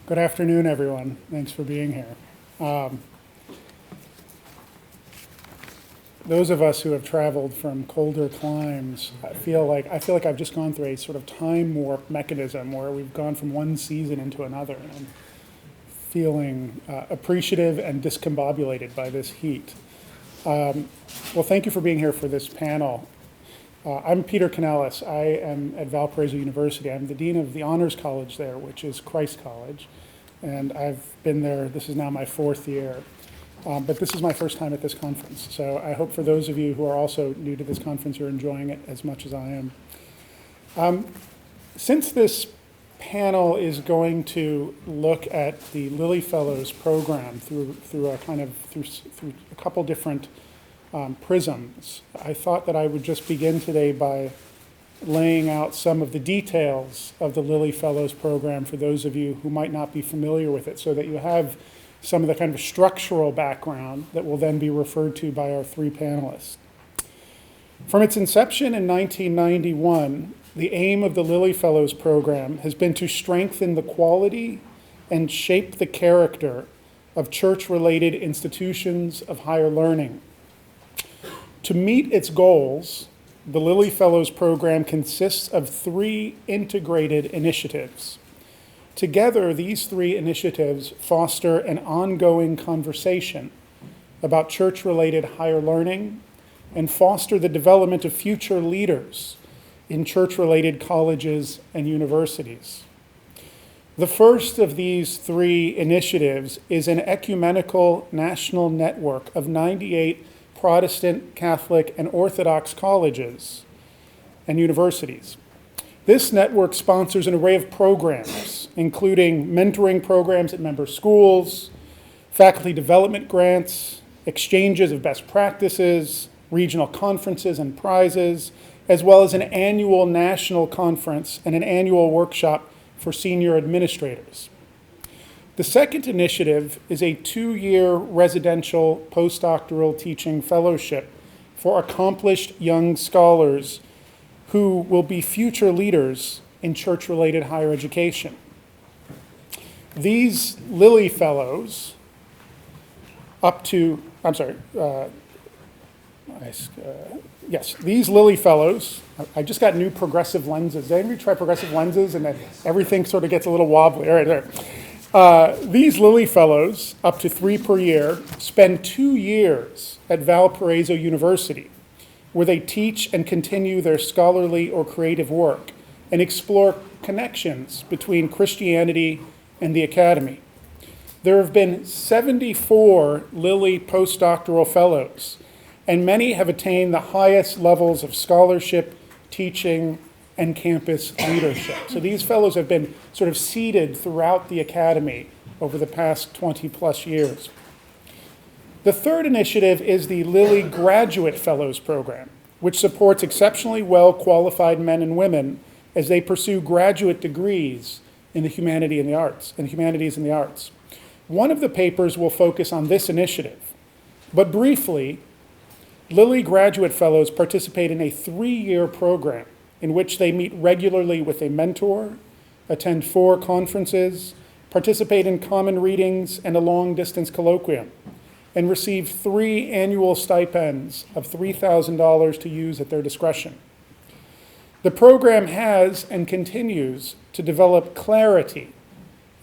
Good afternoon, everyone. Thanks for being here. Those of us who have traveled from colder climes, I feel like I've just gone through a sort of time warp mechanism where we've gone from one season into another, and I'm feeling appreciative and discombobulated by this heat. Well, thank you for being here for this panel. I'm Peter Canellis. I am at Valparaiso University. I'm the dean of the Honors College there, which is Christ College, and I've been there. This is now my fourth year. But this is my first time at this conference, so I hope for those of you who are also new to this conference, you're enjoying it as much as I am. Since this panel is going to look at the Lilly Fellows program through a couple different prisms, I thought that I would just begin today by laying out some of the details of the Lilly Fellows program for those of you who might not be familiar with it, so that you have some of the kind of structural background that will then be referred to by our three panelists. From its inception in 1991, the aim of the Lilly Fellows program has been to strengthen the quality and shape the character of church-related institutions of higher learning. To meet its goals, the Lilly Fellows program consists of three integrated initiatives. Together, these three initiatives foster an ongoing conversation about church-related higher learning and foster the development of future leaders in church-related colleges and universities. The first of these three initiatives is an ecumenical national network of 98 Protestant, Catholic, and Orthodox colleges and universities. This network sponsors an array of programs, including mentoring programs at member schools, faculty development grants, exchanges of best practices, regional conferences and prizes, as well as an annual national conference and an annual workshop for senior administrators. The second initiative is a 2-year residential postdoctoral teaching fellowship for accomplished young scholars who will be future leaders in church-related higher education. These Lilly Fellows, these Lilly Fellows, I just got new progressive lenses. Did anybody try progressive lenses and then everything sort of gets a little wobbly? All right, there. These Lilly Fellows, up to 3 per year, spend 2 years at Valparaiso University, where they teach and continue their scholarly or creative work and explore connections between Christianity and the academy. There have been 74 Lilly postdoctoral fellows, and many have attained the highest levels of scholarship, teaching, and campus leadership. So these fellows have been sort of seeded throughout the academy over the past 20 plus years. The third initiative is the Lilly Graduate Fellows Program, which supports exceptionally well-qualified men and women as they pursue graduate degrees in the humanities and the arts. One of the papers will focus on this initiative, but briefly, Lilly Graduate Fellows participate in a 3-year program in which they meet regularly with a mentor, attend 4 conferences, participate in common readings and a long-distance colloquium, and receive 3 annual stipends of $3,000 to use at their discretion. The program has and continues to develop clarity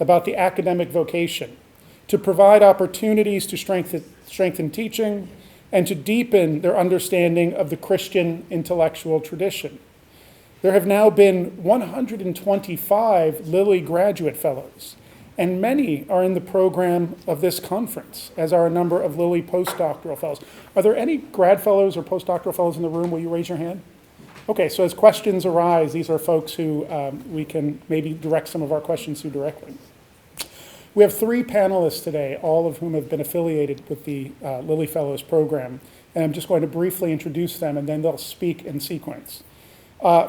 about the academic vocation, to provide opportunities to strengthen teaching, and to deepen their understanding of the Christian intellectual tradition. There have now been 125 Lilly Graduate Fellows, and many are in the program of this conference, as are a number of Lilly postdoctoral fellows. Are there any grad fellows or postdoctoral fellows in the room? Will you raise your hand? Okay, so as questions arise, these are folks who we can maybe direct some of our questions to directly. We have 3 panelists today, all of whom have been affiliated with the Lilly Fellows program, and I'm just going to briefly introduce them, and then they'll speak in sequence.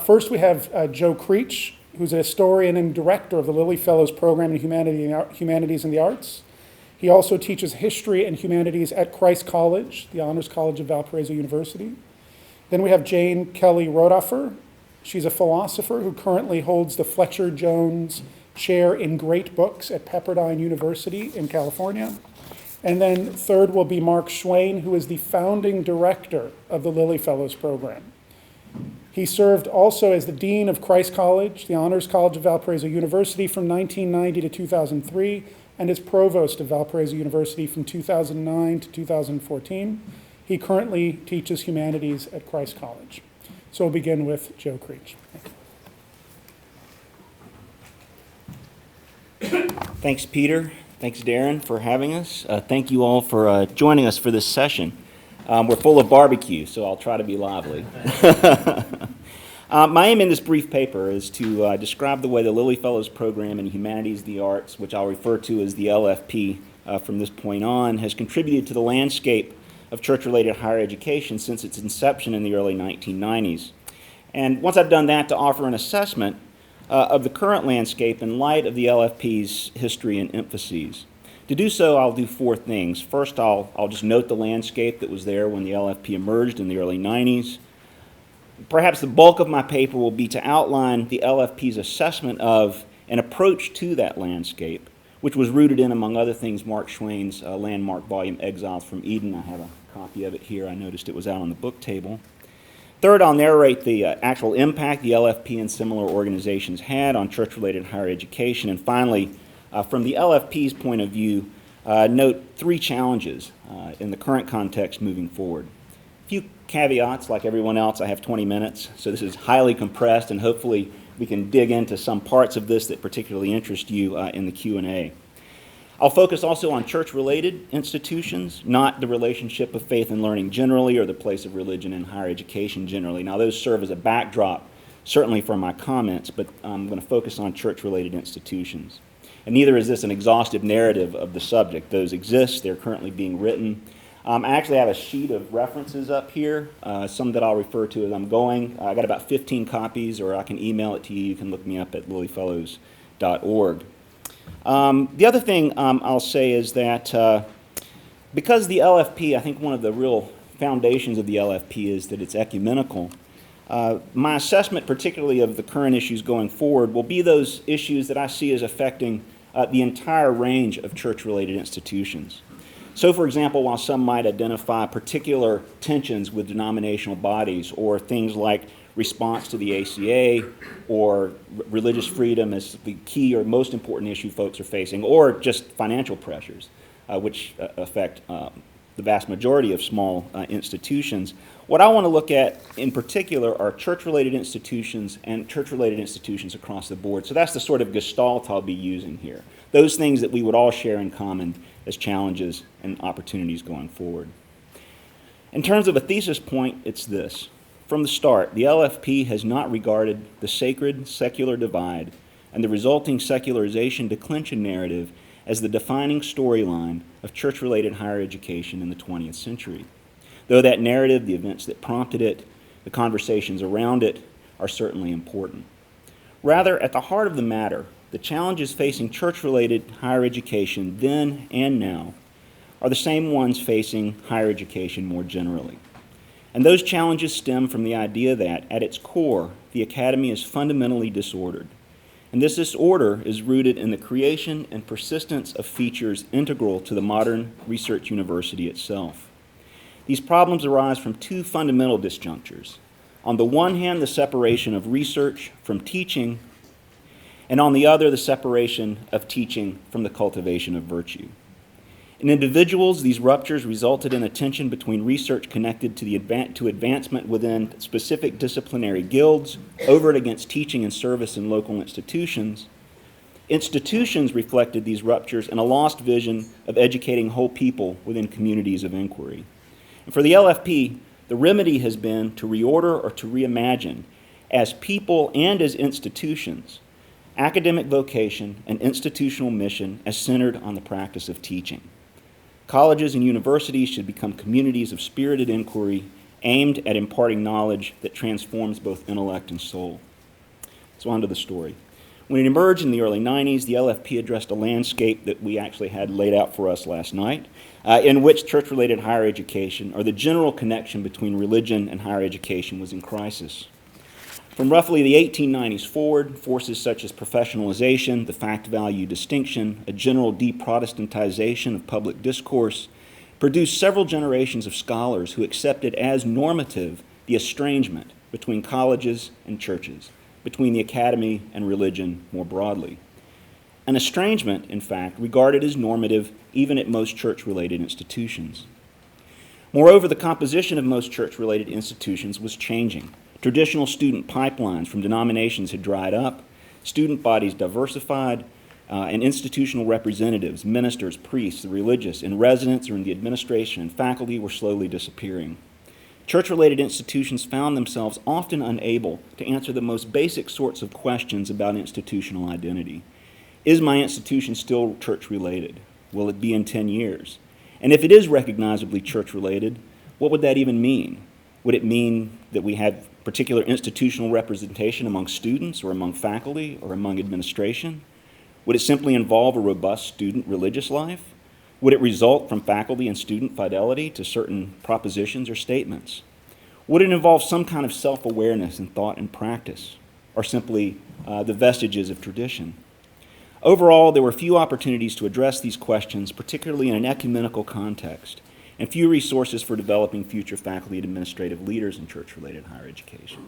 First, we have Joe Creech, who's a historian and director of the Lilly Fellows program in humanities and the arts. He also teaches history and humanities at Christ College, the Honors College of Valparaiso University. Then we have Jane Kelly Rodeheffer. She's a philosopher who currently holds the Fletcher Jones chair in great books at Pepperdine University in California. And then third will be Mark Schwehn, who is the founding director of the Lilly Fellows Program. He served also as the Dean of Christ College, the Honors College of Valparaiso University from 1990 to 2003, and as Provost of Valparaiso University from 2009 to 2014. He currently teaches humanities at Christ College. So we'll begin with Joe Creech. Thanks, Peter. Thanks, Darren, for having us. Thank you all for joining us for this session. We're full of barbecue, so I'll try to be lively. My aim in this brief paper is to describe the way the Lilly Fellows Program in Humanities, the Arts, which I'll refer to as the LFP from this point on, has contributed to the landscape of church-related higher education since its inception in the early 1990s. And once I've done that, to offer an assessment of the current landscape in light of the LFP's history and emphases. To do so, I'll do four things. First, I'll just note the landscape that was there when the LFP emerged in the early 90s. Perhaps the bulk of my paper will be to outline the LFP's assessment of an approach to that landscape, which was rooted in, among other things, Mark Schwehn's landmark volume, Exiles from Eden. I have a copy of it here. I noticed it was out on the book table. Third, I'll narrate the actual impact the LFP and similar organizations had on church-related higher education. And finally, from the LFP's point of view, note three challenges in the current context moving forward. A few caveats, like everyone else, I have 20 minutes, so this is highly compressed, and hopefully we can dig into some parts of this that particularly interest you in the Q&A. I'll focus also on church-related institutions, not the relationship of faith and learning generally or the place of religion in higher education generally. Now, those serve as a backdrop, certainly for my comments, but I'm going to focus on church-related institutions. And neither is this an exhaustive narrative of the subject. Those exist. They're currently being written. I actually have a sheet of references up here, some that I'll refer to as I'm going. I got about 15 copies, or I can email it to you. You can look me up at lillyfellows.org. The other thing I'll say is that because the LFP, I think one of the real foundations of the LFP is that it's ecumenical, my assessment particularly of the current issues going forward will be those issues that I see as affecting the entire range of church-related institutions. So, for example, while some might identify particular tensions with denominational bodies or things like response to the ACA or religious freedom as the key or most important issue folks are facing, or just financial pressures, which affect the vast majority of small institutions. What I want to look at in particular are church-related institutions and church-related institutions across the board. So that's the sort of gestalt I'll be using here. Those things that we would all share in common as challenges and opportunities going forward. In terms of a thesis point, it's this. From the start, the LFP has not regarded the sacred secular divide and the resulting secularization declension narrative as the defining storyline of church-related higher education in the 20th century. Though that narrative, the events that prompted it, the conversations around it are certainly important. Rather, at the heart of the matter, the challenges facing church-related higher education then and now are the same ones facing higher education more generally. And those challenges stem from the idea that, at its core, the academy is fundamentally disordered. And this disorder is rooted in the creation and persistence of features integral to the modern research university itself. These problems arise from two fundamental disjunctures. On the one hand, the separation of research from teaching, and on the other, the separation of teaching from the cultivation of virtue. In individuals, these ruptures resulted in a tension between research connected to advancement within specific disciplinary guilds over and against teaching and service in local institutions. Institutions reflected these ruptures in a lost vision of educating whole people within communities of inquiry. And for the LFP, the remedy has been to reorder or to reimagine, as people and as institutions, academic vocation and institutional mission as centered on the practice of teaching. Colleges and universities should become communities of spirited inquiry aimed at imparting knowledge that transforms both intellect and soul. So on to the story. When it emerged in the early 90s, the LFP addressed a landscape that we actually had laid out for us last night, in which church-related higher education, or the general connection between religion and higher education, was in crisis. From roughly the 1890s forward, forces such as professionalization, the fact-value distinction, a general de-Protestantization of public discourse, produced several generations of scholars who accepted as normative the estrangement between colleges and churches, between the academy and religion more broadly. An estrangement, in fact, regarded as normative even at most church-related institutions. Moreover, the composition of most church-related institutions was changing. Traditional student pipelines from denominations had dried up, student bodies diversified, and institutional representatives, ministers, priests, the religious, in residence or in the administration and faculty were slowly disappearing. Church-related institutions found themselves often unable to answer the most basic sorts of questions about institutional identity. Is my institution still church-related? Will it be in 10 years? And if it is recognizably church-related, what would that even mean? Would it mean that we have particular institutional representation among students or among faculty or among administration? Would it simply involve a robust student religious life? Would it result from faculty and student fidelity to certain propositions or statements? Would it involve some kind of self-awareness in thought and practice, or simply the vestiges of tradition? Overall, there were few opportunities to address these questions, particularly in an ecumenical context, and few resources for developing future faculty and administrative leaders in church-related higher education.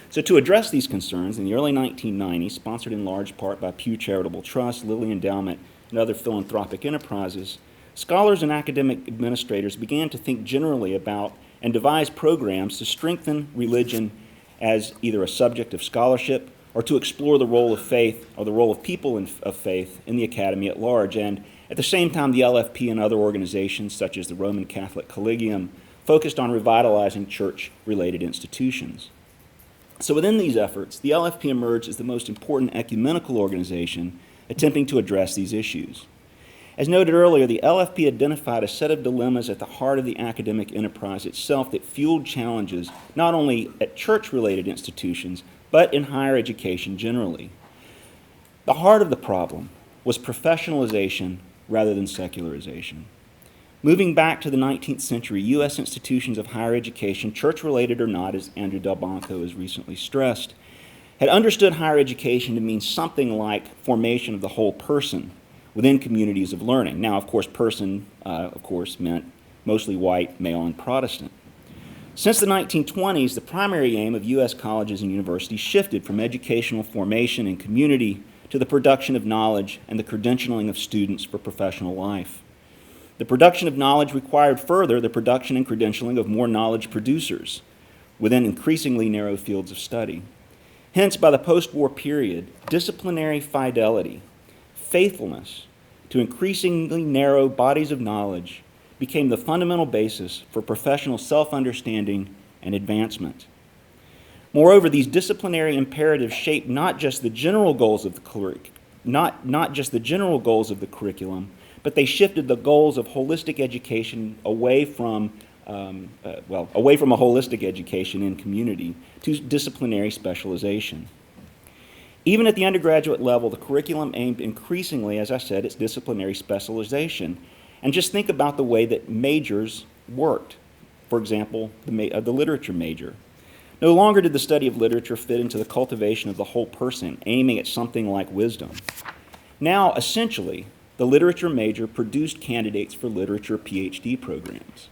So to address these concerns, in the early 1990s, sponsored in large part by Pew Charitable Trust, Lilly Endowment, and other philanthropic enterprises, scholars and academic administrators began to think generally about and devise programs to strengthen religion as either a subject of scholarship or to explore the role of faith or the role of people of faith in the academy at large. And at the same time, the LFP and other organizations, such as the Roman Catholic Collegium, focused on revitalizing church-related institutions. So within these efforts, the LFP emerged as the most important ecumenical organization attempting to address these issues. As noted earlier, the LFP identified a set of dilemmas at the heart of the academic enterprise itself that fueled challenges not only at church-related institutions, but in higher education generally. The heart of the problem was professionalization rather than secularization. Moving back to the 19th century, U.S. institutions of higher education, church-related or not, as Andrew Delbanco has recently stressed, had understood higher education to mean something like formation of the whole person within communities of learning. Now, of course, person, meant mostly white, male, and Protestant. Since the 1920s, the primary aim of U.S. colleges and universities shifted from educational formation and community to the production of knowledge and the credentialing of students for professional life. The production of knowledge required further the production and credentialing of more knowledge producers within increasingly narrow fields of study. Hence, by the post-war period, disciplinary fidelity, faithfulness to increasingly narrow bodies of knowledge became the fundamental basis for professional self-understanding and advancement. Moreover, these disciplinary imperatives shaped not just the general goals of the curriculum, but they shifted the goals of holistic education away from a holistic education in community to disciplinary specialization. Even at the undergraduate level, the curriculum aimed increasingly, as I said, its disciplinary specialization. And just think about the way that majors worked. For example, the literature major. No longer did the study of literature fit into the cultivation of the whole person, aiming at something like wisdom. Now, essentially, the literature major produced candidates for literature PhD programs.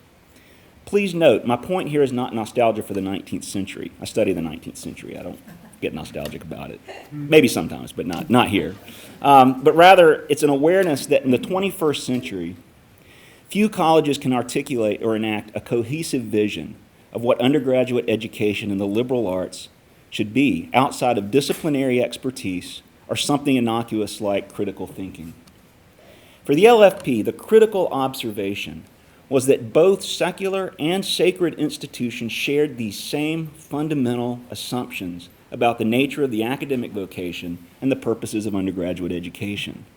Please note, my point here is not nostalgia for the 19th century. I study the 19th century. I don't get nostalgic about it. Maybe sometimes, but not here. But rather, it's an awareness that in the 21st century, few colleges can articulate or enact a cohesive vision of what undergraduate education in the liberal arts should be outside of disciplinary expertise or something innocuous like critical thinking. For the LFP, the critical observation was that both secular and sacred institutions shared these same fundamental assumptions about the nature of the academic vocation and the purposes of undergraduate education.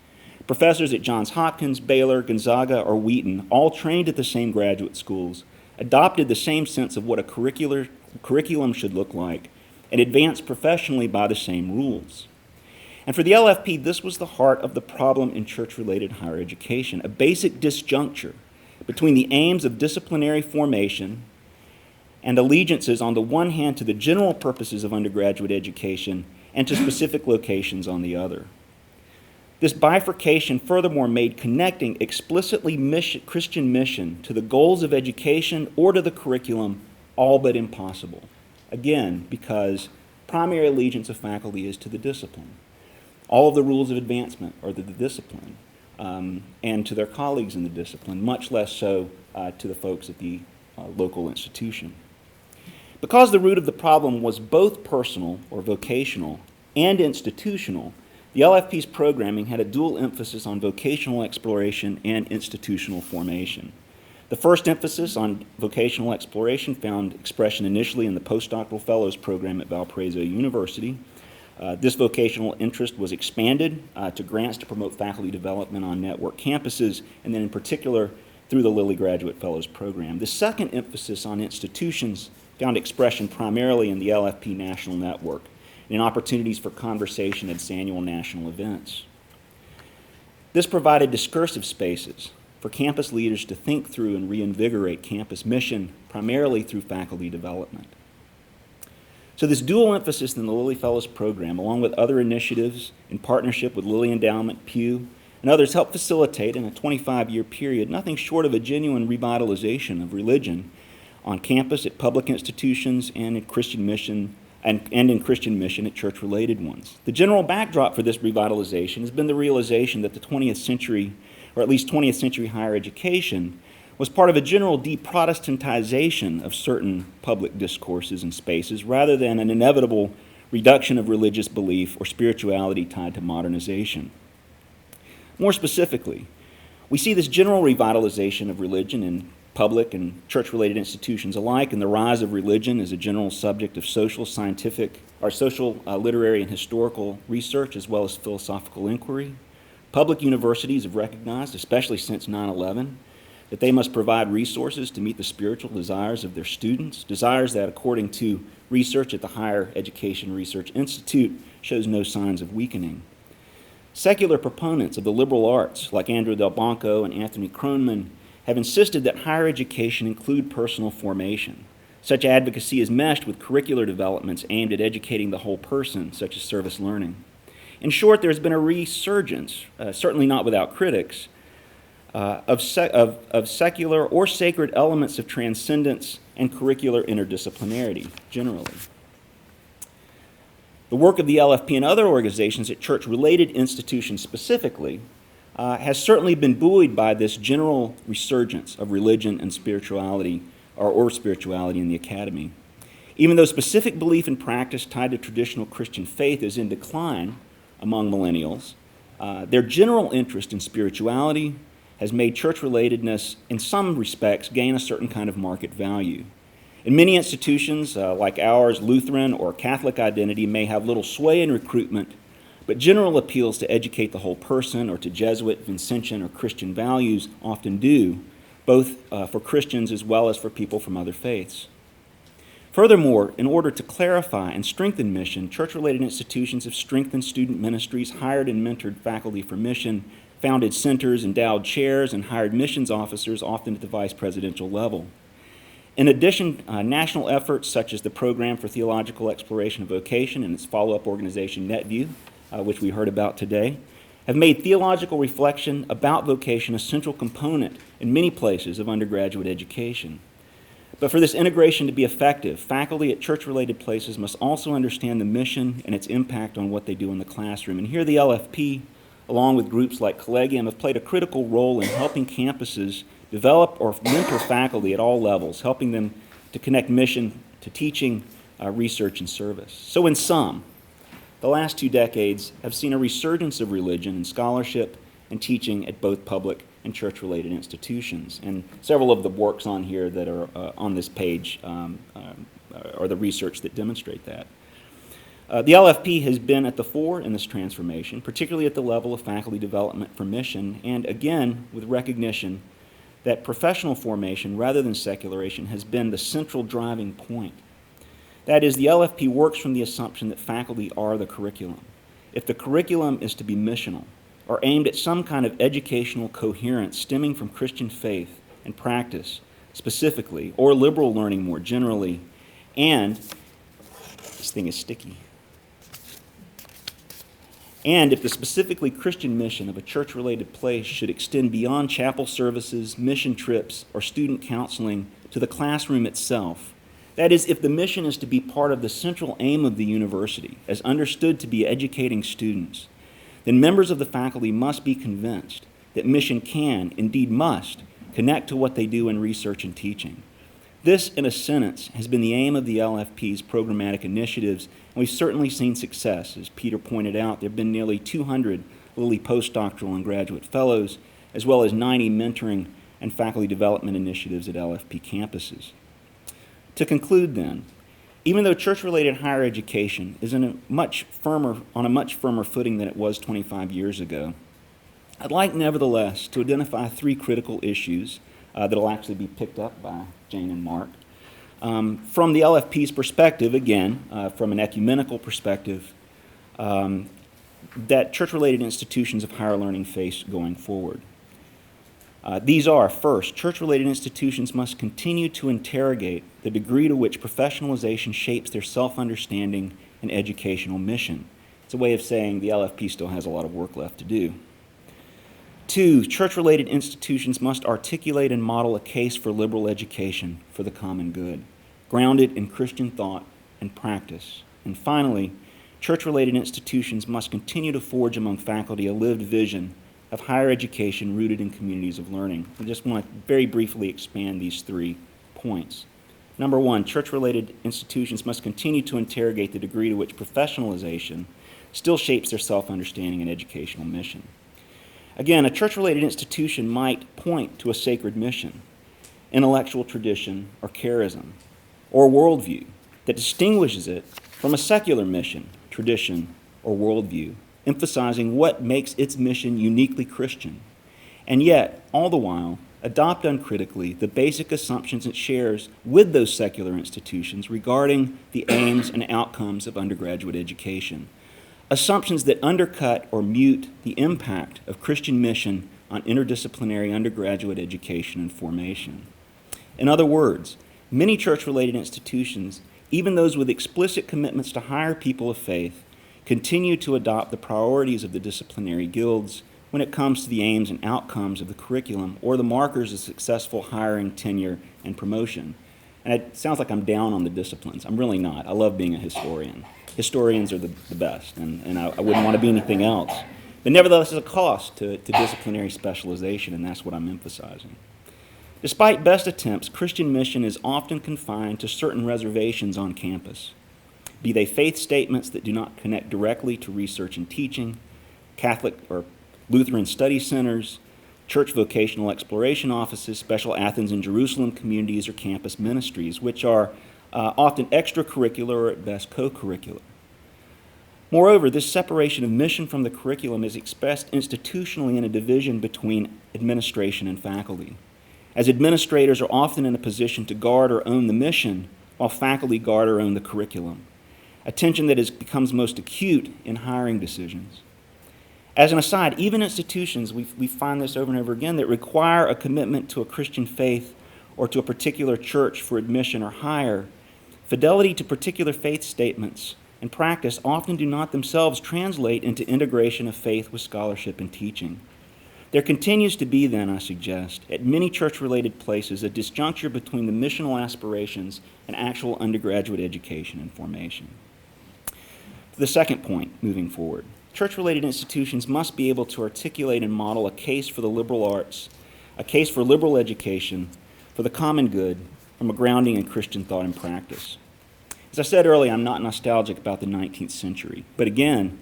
Professors at Johns Hopkins, Baylor, Gonzaga, or Wheaton, all trained at the same graduate schools, adopted the same sense of what a curriculum should look like, and advanced professionally by the same rules. And for the LFP, this was the heart of the problem in church-related higher education, a basic disjuncture between the aims of disciplinary formation and allegiances on the one hand to the general purposes of undergraduate education and to specific locations on the other. This bifurcation furthermore made connecting explicitly Christian mission to the goals of education or to the curriculum all but impossible. Again, because primary allegiance of faculty is to the discipline. All of the rules of advancement are to the discipline and to their colleagues in the discipline, much less so to the folks at the local institution. Because the root of the problem was both personal or vocational and institutional, the LFP's programming had a dual emphasis on vocational exploration and institutional formation. The first emphasis on vocational exploration found expression initially in the Post-Doctoral Fellows program at Valparaiso University. This vocational interest was expanded to grants to promote faculty development on network campuses, and then in particular through the Lilly Graduate Fellows program. The second emphasis on institutions found expression primarily in the LFP National Network and in opportunities for conversation at its annual national events. This provided discursive spaces for campus leaders to think through and reinvigorate campus mission, primarily through faculty development. So this dual emphasis in the Lilly Fellows program, along with other initiatives in partnership with Lilly Endowment, Pew, and others, helped facilitate in a 25-year period nothing short of a genuine revitalization of religion on campus at public institutions and in Christian mission and in Christian mission at church-related ones. The general backdrop for this revitalization has been the realization that the 20th century, or at least 20th century higher education, was part of a general de-Protestantization of certain public discourses and spaces rather than an inevitable reduction of religious belief or spirituality tied to modernization. More specifically, we see this general revitalization of religion in public and church-related institutions alike, and the rise of religion as a general subject of social, scientific, or social, literary, and historical research, as well as philosophical inquiry. Public universities have recognized, especially since 9/11, that they must provide resources to meet the spiritual desires of their students, desires that, according to research at the Higher Education Research Institute, shows no signs of weakening. Secular proponents of the liberal arts, like Andrew Del Banco and Anthony Kronman, have insisted that higher education include personal formation. Such advocacy is meshed with curricular developments aimed at educating the whole person, such as service learning. In short, there's been a resurgence, certainly not without critics, of secular or sacred elements of transcendence and curricular interdisciplinarity, generally. The work of the LFP and other organizations at church-related institutions specifically has certainly been buoyed by this general resurgence of religion and spirituality, or spirituality in the academy. Even though specific belief and practice tied to traditional Christian faith is in decline among millennials, their general interest in spirituality has made church-relatedness, in some respects, gain a certain kind of market value. In many institutions, like ours, Lutheran or Catholic identity may have little sway in recruitment, but general appeals to educate the whole person or to Jesuit, Vincentian, or Christian values often do, both for Christians as well as for people from other faiths. Furthermore, in order to clarify and strengthen mission, church-related institutions have strengthened student ministries, hired and mentored faculty for mission, founded centers, endowed chairs, and hired missions officers, often at the vice presidential level. In addition, national efforts such as the Program for Theological Exploration of Vocation and its follow-up organization, NetView, which we heard about today, have made theological reflection about vocation a central component in many places of undergraduate education. But for this integration to be effective, faculty at church-related places must also understand the mission and its impact on what they do in the classroom. And here the LFP, along with groups like Collegium, have played a critical role in helping campuses develop or mentor faculty at all levels, helping them to connect mission to teaching, research, and service. So in sum, the last 2 decades have seen a resurgence of religion and scholarship and teaching at both public and church-related institutions. And several of the works on here that are on this page are the research that demonstrate that. The LFP has been at the fore in this transformation, particularly at the level of faculty development for mission, and again, with recognition that professional formation rather than secularization has been the central driving point. That is, the LFP works from the assumption that faculty are the curriculum. If the curriculum is to be missional, or aimed at some kind of educational coherence stemming from Christian faith and practice, specifically, or liberal learning more generally, and this thing is sticky. And if the specifically Christian mission of a church-related place should extend beyond chapel services, mission trips, or student counseling to the classroom itself, that is, if the mission is to be part of the central aim of the university, as understood to be educating students, then members of the faculty must be convinced that mission can, indeed must, connect to what they do in research and teaching. This, in a sentence, has been the aim of the LFP's programmatic initiatives, and we've certainly seen success. As Peter pointed out, there have been nearly 200 Lilly postdoctoral and graduate fellows, as well as 90 mentoring and faculty development initiatives at LFP campuses. To conclude then, even though church-related higher education is on a much firmer footing than it was 25 years ago, I'd like nevertheless to identify three critical issues that will actually be picked up by Jane and Mark. From the LFP's perspective, again, from an ecumenical perspective, that church-related institutions of higher learning face going forward. These are, first, church-related institutions must continue to interrogate the degree to which professionalization shapes their self-understanding and educational mission. It's a way of saying the LFP still has a lot of work left to do. Two, church-related institutions must articulate and model a case for liberal education for the common good, grounded in Christian thought and practice. And finally, church-related institutions must continue to forge among faculty a lived vision of higher education rooted in communities of learning. I just want to very briefly expand these 3 points. Number one, church-related institutions must continue to interrogate the degree to which professionalization still shapes their self-understanding and educational mission. Again, a church-related institution might point to a sacred mission, intellectual tradition, or charism, or worldview that distinguishes it from a secular mission, tradition, or worldview, emphasizing what makes its mission uniquely Christian, and yet, all the while, adopt uncritically the basic assumptions it shares with those secular institutions regarding the aims and outcomes of undergraduate education. Assumptions that undercut or mute the impact of Christian mission on interdisciplinary undergraduate education and formation. In other words, many church-related institutions, even those with explicit commitments to hire people of faith, continue to adopt the priorities of the disciplinary guilds when it comes to the aims and outcomes of the curriculum or the markers of successful hiring, tenure, and promotion. And it sounds like I'm down on the disciplines. I'm really not. I love being a historian. Historians are the best, and I wouldn't want to be anything else. But nevertheless, there's a cost to disciplinary specialization, and that's what I'm emphasizing. Despite best attempts, Christian mission is often confined to certain reservations on campus, be they faith statements that do not connect directly to research and teaching, Catholic or Lutheran study centers, church vocational exploration offices, special Athens and Jerusalem communities, or campus ministries, which are often extracurricular or at best co-curricular. Moreover, this separation of mission from the curriculum is expressed institutionally in a division between administration and faculty, as administrators are often in a position to guard or own the mission, while faculty guard or own the curriculum, a tension that becomes most acute in hiring decisions. As an aside, even institutions, we find this over and over again, that require a commitment to a Christian faith or to a particular church for admission or hire, fidelity to particular faith statements and practice often do not themselves translate into integration of faith with scholarship and teaching. There continues to be, then, I suggest, at many church-related places, a disjuncture between the missional aspirations and actual undergraduate education and formation. The second point, moving forward, church-related institutions must be able to articulate and model a case for the liberal arts, a case for liberal education, for the common good, from a grounding in Christian thought and practice. As I said earlier, I'm not nostalgic about the 19th century, but again,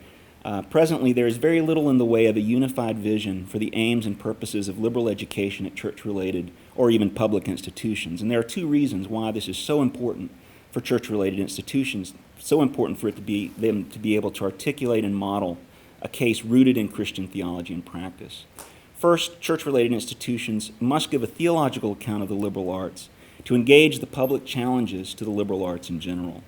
presently there is very little in the way of a unified vision for the aims and purposes of liberal education at church-related or even public institutions. And there are 2 reasons why this is so important for church-related institutions, so important for them to be able to articulate and model a case rooted in Christian theology and practice. First, church-related institutions must give a theological account of the liberal arts to engage the public challenges to the liberal arts in general.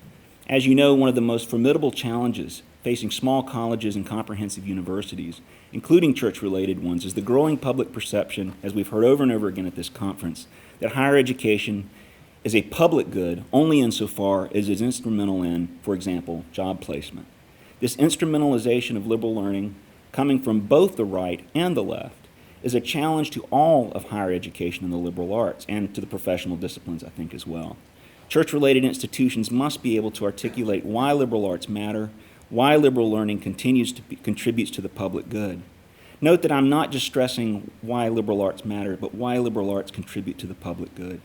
As you know, one of the most formidable challenges facing small colleges and comprehensive universities, including church-related ones, is the growing public perception, as we've heard over and over again at this conference, that higher education is a public good only insofar as it is instrumental in, for example, job placement. This instrumentalization of liberal learning, coming from both the right and the left, is a challenge to all of higher education in the liberal arts and to the professional disciplines, I think, as well. Church-related institutions must be able to articulate why liberal arts matter, why liberal learning contributes to the public good. Note that I'm not just stressing why liberal arts matter, but why liberal arts contribute to the public good.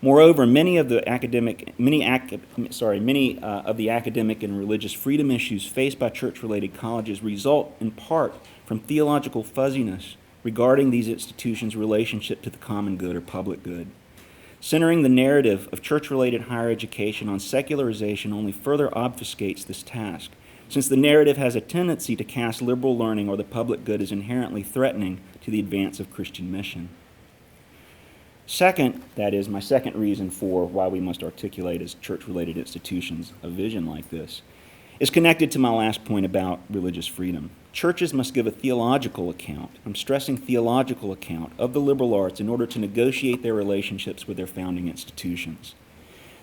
Moreover, many of the academic and religious freedom issues faced by church-related colleges result in part from theological fuzziness regarding these institutions' relationship to the common good or public good. Centering the narrative of church-related higher education on secularization only further obfuscates this task, since the narrative has a tendency to cast liberal learning or the public good as inherently threatening to the advance of Christian mission. Second, that is, my second reason for why we must articulate as church-related institutions a vision like this, is connected to my last point about religious freedom. Churches must give a theological account, I'm stressing theological account, of the liberal arts in order to negotiate their relationships with their founding institutions.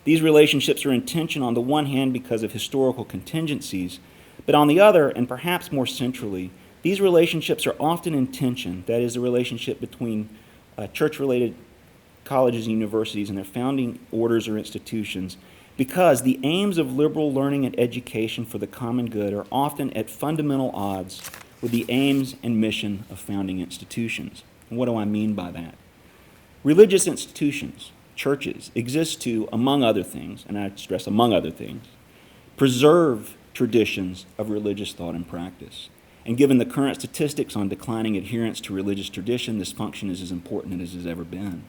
These relationships are in tension on the one hand because of historical contingencies, but on the other, and perhaps more centrally, these relationships are often in tension, that is, the relationship between church-related colleges and universities and their founding orders or institutions, because the aims of liberal learning and education for the common good are often at fundamental odds with the aims and mission of founding institutions. And what do I mean by that? Religious institutions, churches, exist to, among other things, and I stress among other things, preserve traditions of religious thought and practice. And given the current statistics on declining adherence to religious tradition, this function is as important as it has ever been.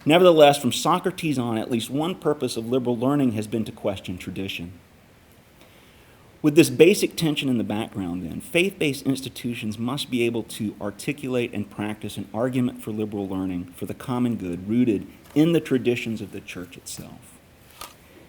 Nevertheless, from Socrates on, at least one purpose of liberal learning has been to question tradition. With this basic tension in the background, then, faith-based institutions must be able to articulate and practice an argument for liberal learning for the common good rooted in the traditions of the church itself.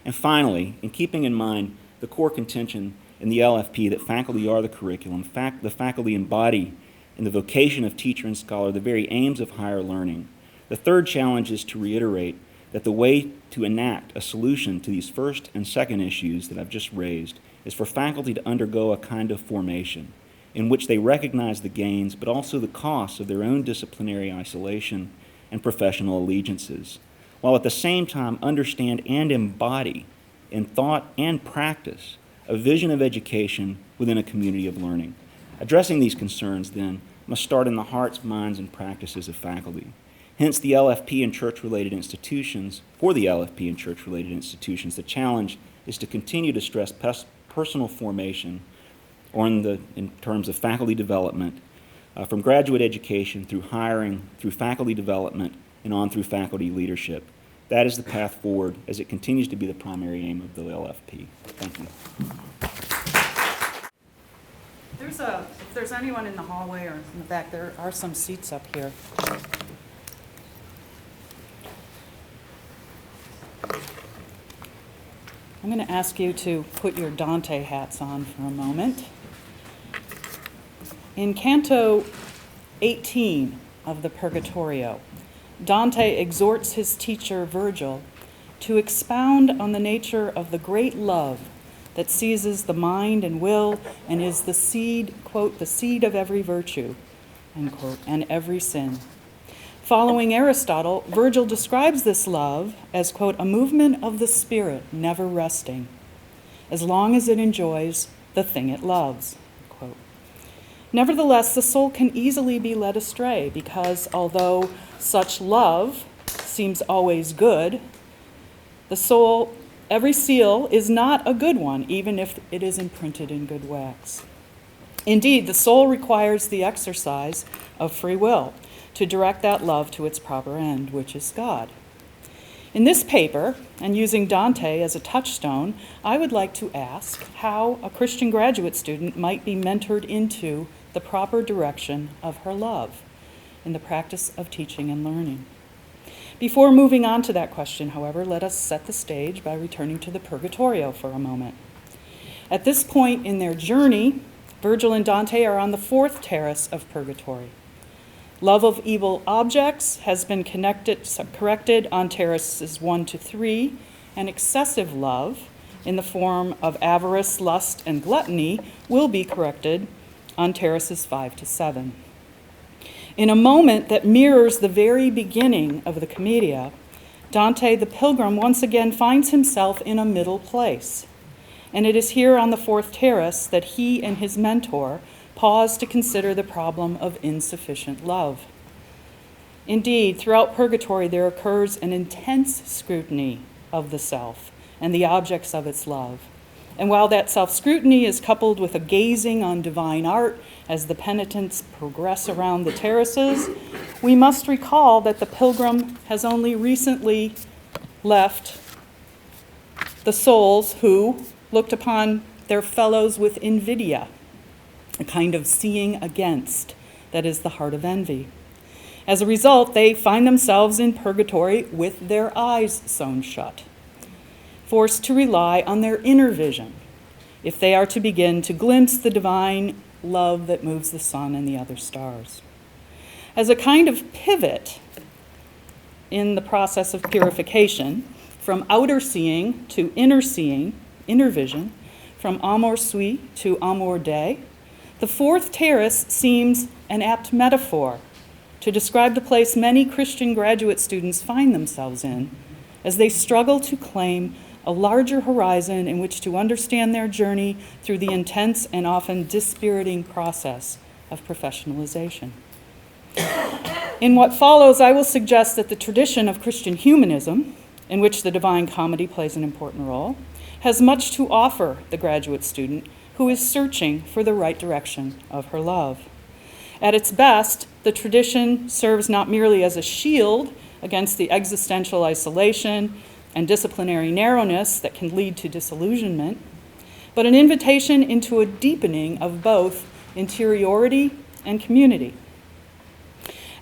And finally, in keeping in mind the core contention in the LFP that faculty are the curriculum, the faculty embody in the vocation of teacher and scholar the very aims of higher learning, the third challenge is to reiterate that the way to enact a solution to these first and second issues that I've just raised is for faculty to undergo a kind of formation in which they recognize the gains but also the costs of their own disciplinary isolation and professional allegiances, while at the same time understand and embody in thought and practice a vision of education within a community of learning. Addressing these concerns, then, must start in the hearts, minds, and practices of faculty. Hence, the LFP and church-related institutions, the challenge is to continue to stress personal formation, or in terms of faculty development, from graduate education through hiring, through faculty development, and on through faculty leadership. That is the path forward as it continues to be the primary aim of the LFP. Thank you. If there's anyone in the hallway or in the back, there are some seats up here. I'm going to ask you to put your Dante hats on for a moment. In Canto 18 of the Purgatorio, Dante exhorts his teacher Virgil to expound on the nature of the great love that seizes the mind and will and is the seed, quote, the seed of every virtue, unquote, and every sin. Following Aristotle, Virgil describes this love as, quote, a movement of the spirit never resting, as long as it enjoys the thing it loves, quote. Nevertheless, the soul can easily be led astray because although such love seems always good, the soul, every seal is not a good one, even if it is imprinted in good wax. Indeed, the soul requires the exercise of free will to direct that love to its proper end, which is God. In this paper, and using Dante as a touchstone, I would like to ask how a Christian graduate student might be mentored into the proper direction of her love in the practice of teaching and learning. Before moving on to that question, however, let us set the stage by returning to the Purgatorio for a moment. At this point in their journey, Virgil and Dante are on the fourth terrace of purgatory. Love of evil objects has been corrected on terraces 1 to 3, and excessive love, in the form of avarice, lust, and gluttony, will be corrected on terraces 5 to 7. In a moment that mirrors the very beginning of the Commedia, Dante the Pilgrim once again finds himself in a middle place. And it is here on the fourth terrace that he and his mentor pause to consider the problem of insufficient love. Indeed, throughout purgatory there occurs an intense scrutiny of the self and the objects of its love. And while that self-scrutiny is coupled with a gazing on divine art as the penitents progress around the terraces, we must recall that the pilgrim has only recently left the souls who looked upon their fellows with invidia, a kind of seeing against that is the heart of envy. As a result, they find themselves in purgatory with their eyes sewn shut, forced to rely on their inner vision if they are to begin to glimpse the divine love that moves the sun and the other stars. As a kind of pivot in the process of purification, from outer seeing to inner seeing, inner vision, from amor sui to amor Dei, the fourth terrace seems an apt metaphor to describe the place many Christian graduate students find themselves in as they struggle to claim a larger horizon in which to understand their journey through the intense and often dispiriting process of professionalization. In what follows, I will suggest that the tradition of Christian humanism, in which the Divine Comedy plays an important role, has much to offer the graduate student who is searching for the right direction of her love. At its best, the tradition serves not merely as a shield against the existential isolation and disciplinary narrowness that can lead to disillusionment, but an invitation into a deepening of both interiority and community.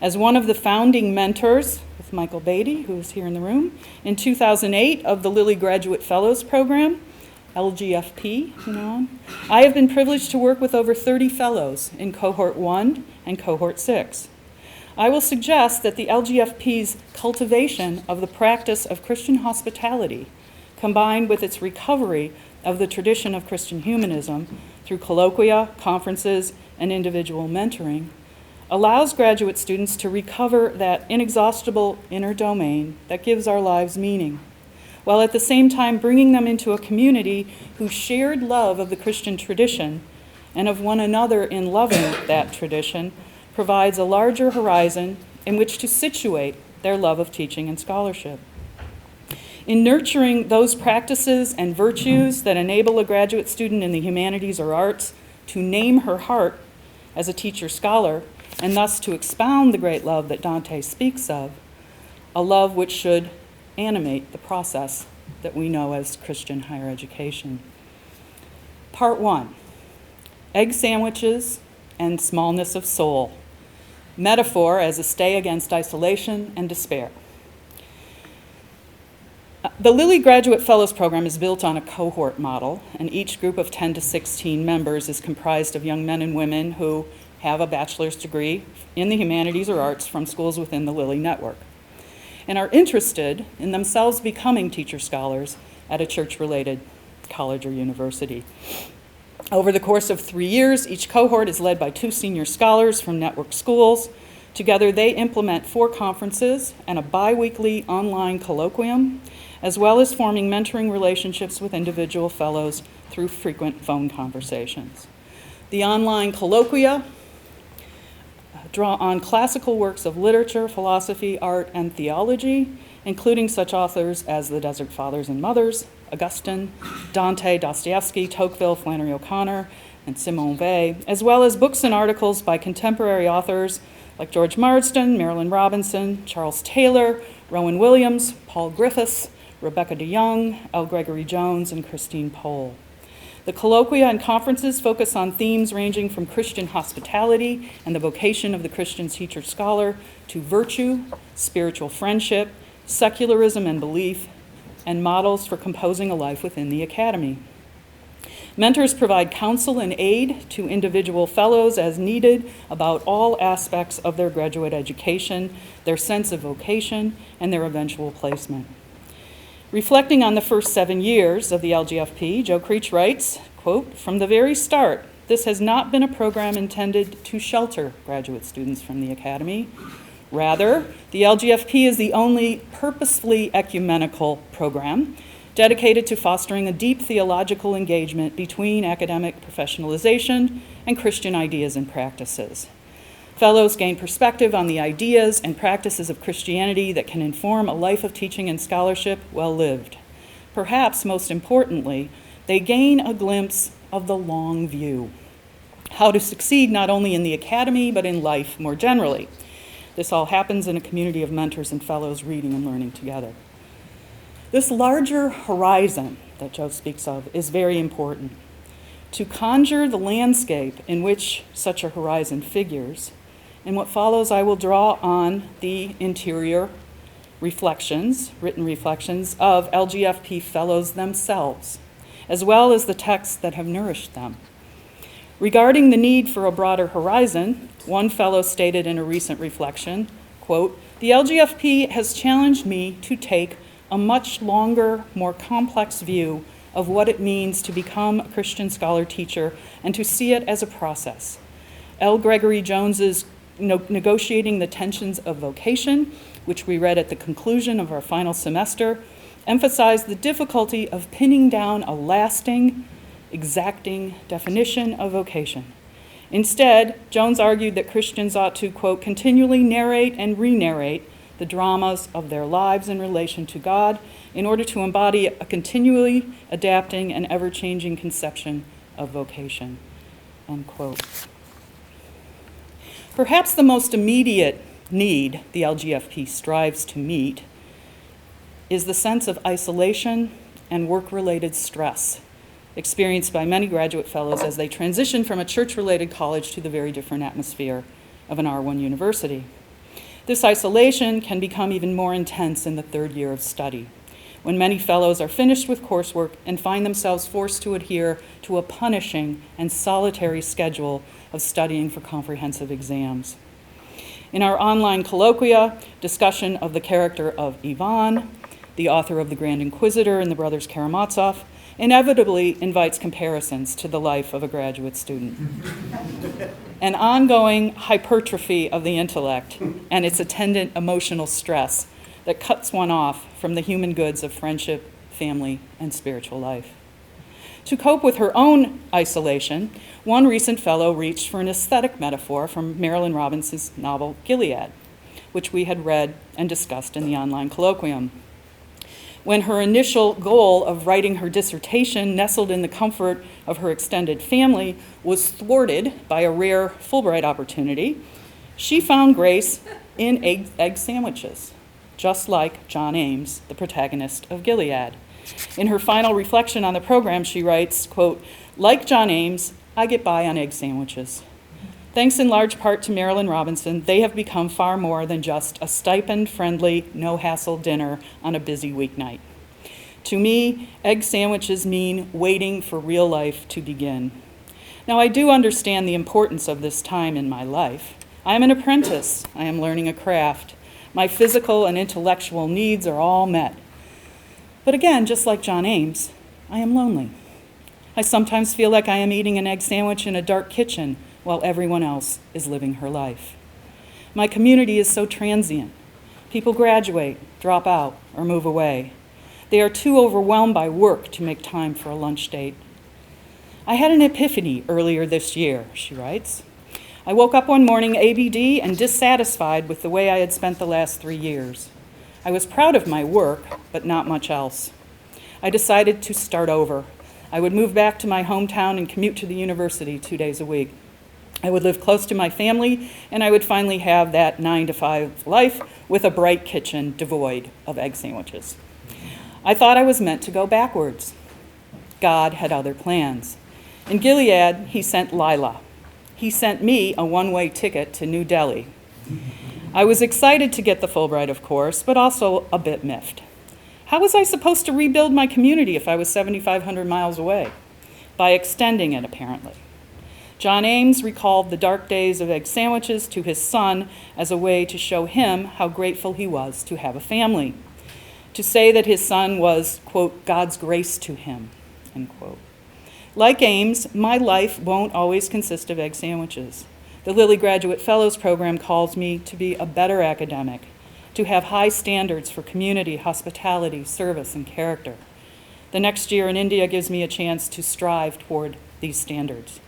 As one of the founding mentors, with Michael Beatty, who is here in the room, in 2008 of the Lilly Graduate Fellows Program, LGFP, I have been privileged to work with over 30 fellows in Cohort 1 and Cohort 6. I will suggest that the LGFP's cultivation of the practice of Christian hospitality, combined with its recovery of the tradition of Christian humanism through colloquia, conferences, and individual mentoring, allows graduate students to recover that inexhaustible inner domain that gives our lives meaning, while at the same time bringing them into a community whose shared love of the Christian tradition and of one another in loving that tradition provides a larger horizon in which to situate their love of teaching and scholarship. In nurturing those practices and virtues that enable a graduate student in the humanities or arts to name her heart as a teacher-scholar, and thus to expound the great love that Dante speaks of, a love which should animate the process that we know as Christian higher education. Part 1, egg sandwiches and smallness of soul. Metaphor as a stay against isolation and despair. The Lilly Graduate Fellows Program is built on a cohort model, and each group of 10 to 16 members is comprised of young men and women who have a bachelor's degree in the humanities or arts from schools within the Lilly network, and are interested in themselves becoming teacher scholars at a church-related college or university. Over the course of 3 years, each cohort is led by 2 senior scholars from network schools. Together, they implement 4 conferences and a bi-weekly online colloquium, as well as forming mentoring relationships with individual fellows through frequent phone conversations. The online colloquia draw on classical works of literature, philosophy, art, and theology, including such authors as the Desert Fathers and Mothers, Augustine, Dante, Dostoevsky, Tocqueville, Flannery O'Connor, and Simone Weil, as well as books and articles by contemporary authors like George Marsden, Marilyn Robinson, Charles Taylor, Rowan Williams, Paul Griffiths, Rebecca DeYoung, L. Gregory Jones, and Christine Pohl. The colloquia and conferences focus on themes ranging from Christian hospitality and the vocation of the Christian teacher-scholar to virtue, spiritual friendship, secularism and belief, and models for composing a life within the academy. Mentors provide counsel and aid to individual fellows as needed about all aspects of their graduate education, their sense of vocation, and their eventual placement. Reflecting on the first 7 years of the LGFP, Joe Creech writes, quote, "From the very start, this has not been a program intended to shelter graduate students from the academy. Rather, the LGFP is the only purposefully ecumenical program dedicated to fostering a deep theological engagement between academic professionalization and Christian ideas and practices. Fellows gain perspective on the ideas and practices of Christianity that can inform a life of teaching and scholarship well lived. Perhaps most importantly, they gain a glimpse of the long view, how to succeed not only in the academy but in life more generally. This all happens in a community of mentors and fellows reading and learning together." This larger horizon that Joe speaks of is very important. To conjure the landscape in which such a horizon figures, in what follows I will draw on the interior reflections, written reflections, of LGFP fellows themselves, as well as the texts that have nourished them. Regarding the need for a broader horizon, one fellow stated in a recent reflection, quote, "The LGFP has challenged me to take a much longer, more complex view of what it means to become a Christian scholar teacher and to see it as a process. L. Gregory Jones's Negotiating the Tensions of Vocation, which we read at the conclusion of our final semester, emphasized the difficulty of pinning down a lasting, exacting definition of vocation. Instead, Jones argued that Christians ought to, quote, continually narrate and re-narrate the dramas of their lives in relation to God in order to embody a continually adapting and ever-changing conception of vocation," end quote. Perhaps the most immediate need the LGFP strives to meet is the sense of isolation and work-related stress experienced by many graduate fellows as they transition from a church-related college to the very different atmosphere of an R1 university. This isolation can become even more intense in the third year of study, when many fellows are finished with coursework and find themselves forced to adhere to a punishing and solitary schedule of studying for comprehensive exams. In our online colloquia, discussion of the character of Ivan, the author of The Grand Inquisitor and the Brothers Karamazov, inevitably invites comparisons to the life of a graduate student. An ongoing hypertrophy of the intellect and its attendant emotional stress that cuts one off from the human goods of friendship, family, and spiritual life. To cope with her own isolation, one recent fellow reached for an aesthetic metaphor from Marilyn Robinson's novel Gilead, which we had read and discussed in the online colloquium. When her initial goal of writing her dissertation, nestled in the comfort of her extended family, was thwarted by a rare Fulbright opportunity, she found grace in egg sandwiches, just like John Ames, the protagonist of Gilead. In her final reflection on the program, she writes, quote, "Like John Ames, I get by on egg sandwiches. Thanks in large part to Marilyn Robinson, they have become far more than just a stipend-friendly, no-hassle dinner on a busy weeknight. To me, egg sandwiches mean waiting for real life to begin. Now, I do understand the importance of this time in my life. I am an apprentice. I am learning a craft. My physical and intellectual needs are all met. But again, just like John Ames, I am lonely. I sometimes feel like I am eating an egg sandwich in a dark kitchen while everyone else is living her life. My community is so transient. People graduate, drop out, or move away. They are too overwhelmed by work to make time for a lunch date. I had an epiphany earlier this year," she writes. "I woke up one morning ABD and dissatisfied with the way I had spent the last 3 years. I was proud of my work, but not much else. I decided to start over. I would move back to my hometown and commute to the university 2 days a week. I would live close to my family, and I would finally have that 9-to-5 life with a bright kitchen devoid of egg sandwiches. I thought I was meant to go backwards. God had other plans. In Gilead, he sent Lila. He sent me a one-way ticket to New Delhi. I was excited to get the Fulbright, of course, but also a bit miffed. How was I supposed to rebuild my community if I was 7,500 miles away? by extending it, apparently. John Ames recalled the dark days of egg sandwiches to his son as a way to show him how grateful he was to have a family, to say that his son was, quote, God's grace to him, end quote. Like Ames, my life won't always consist of egg sandwiches. The Lilly Graduate Fellows Program calls me to be a better academic, to have high standards for community, hospitality, service, and character. The next year in India gives me a chance to strive toward these standards.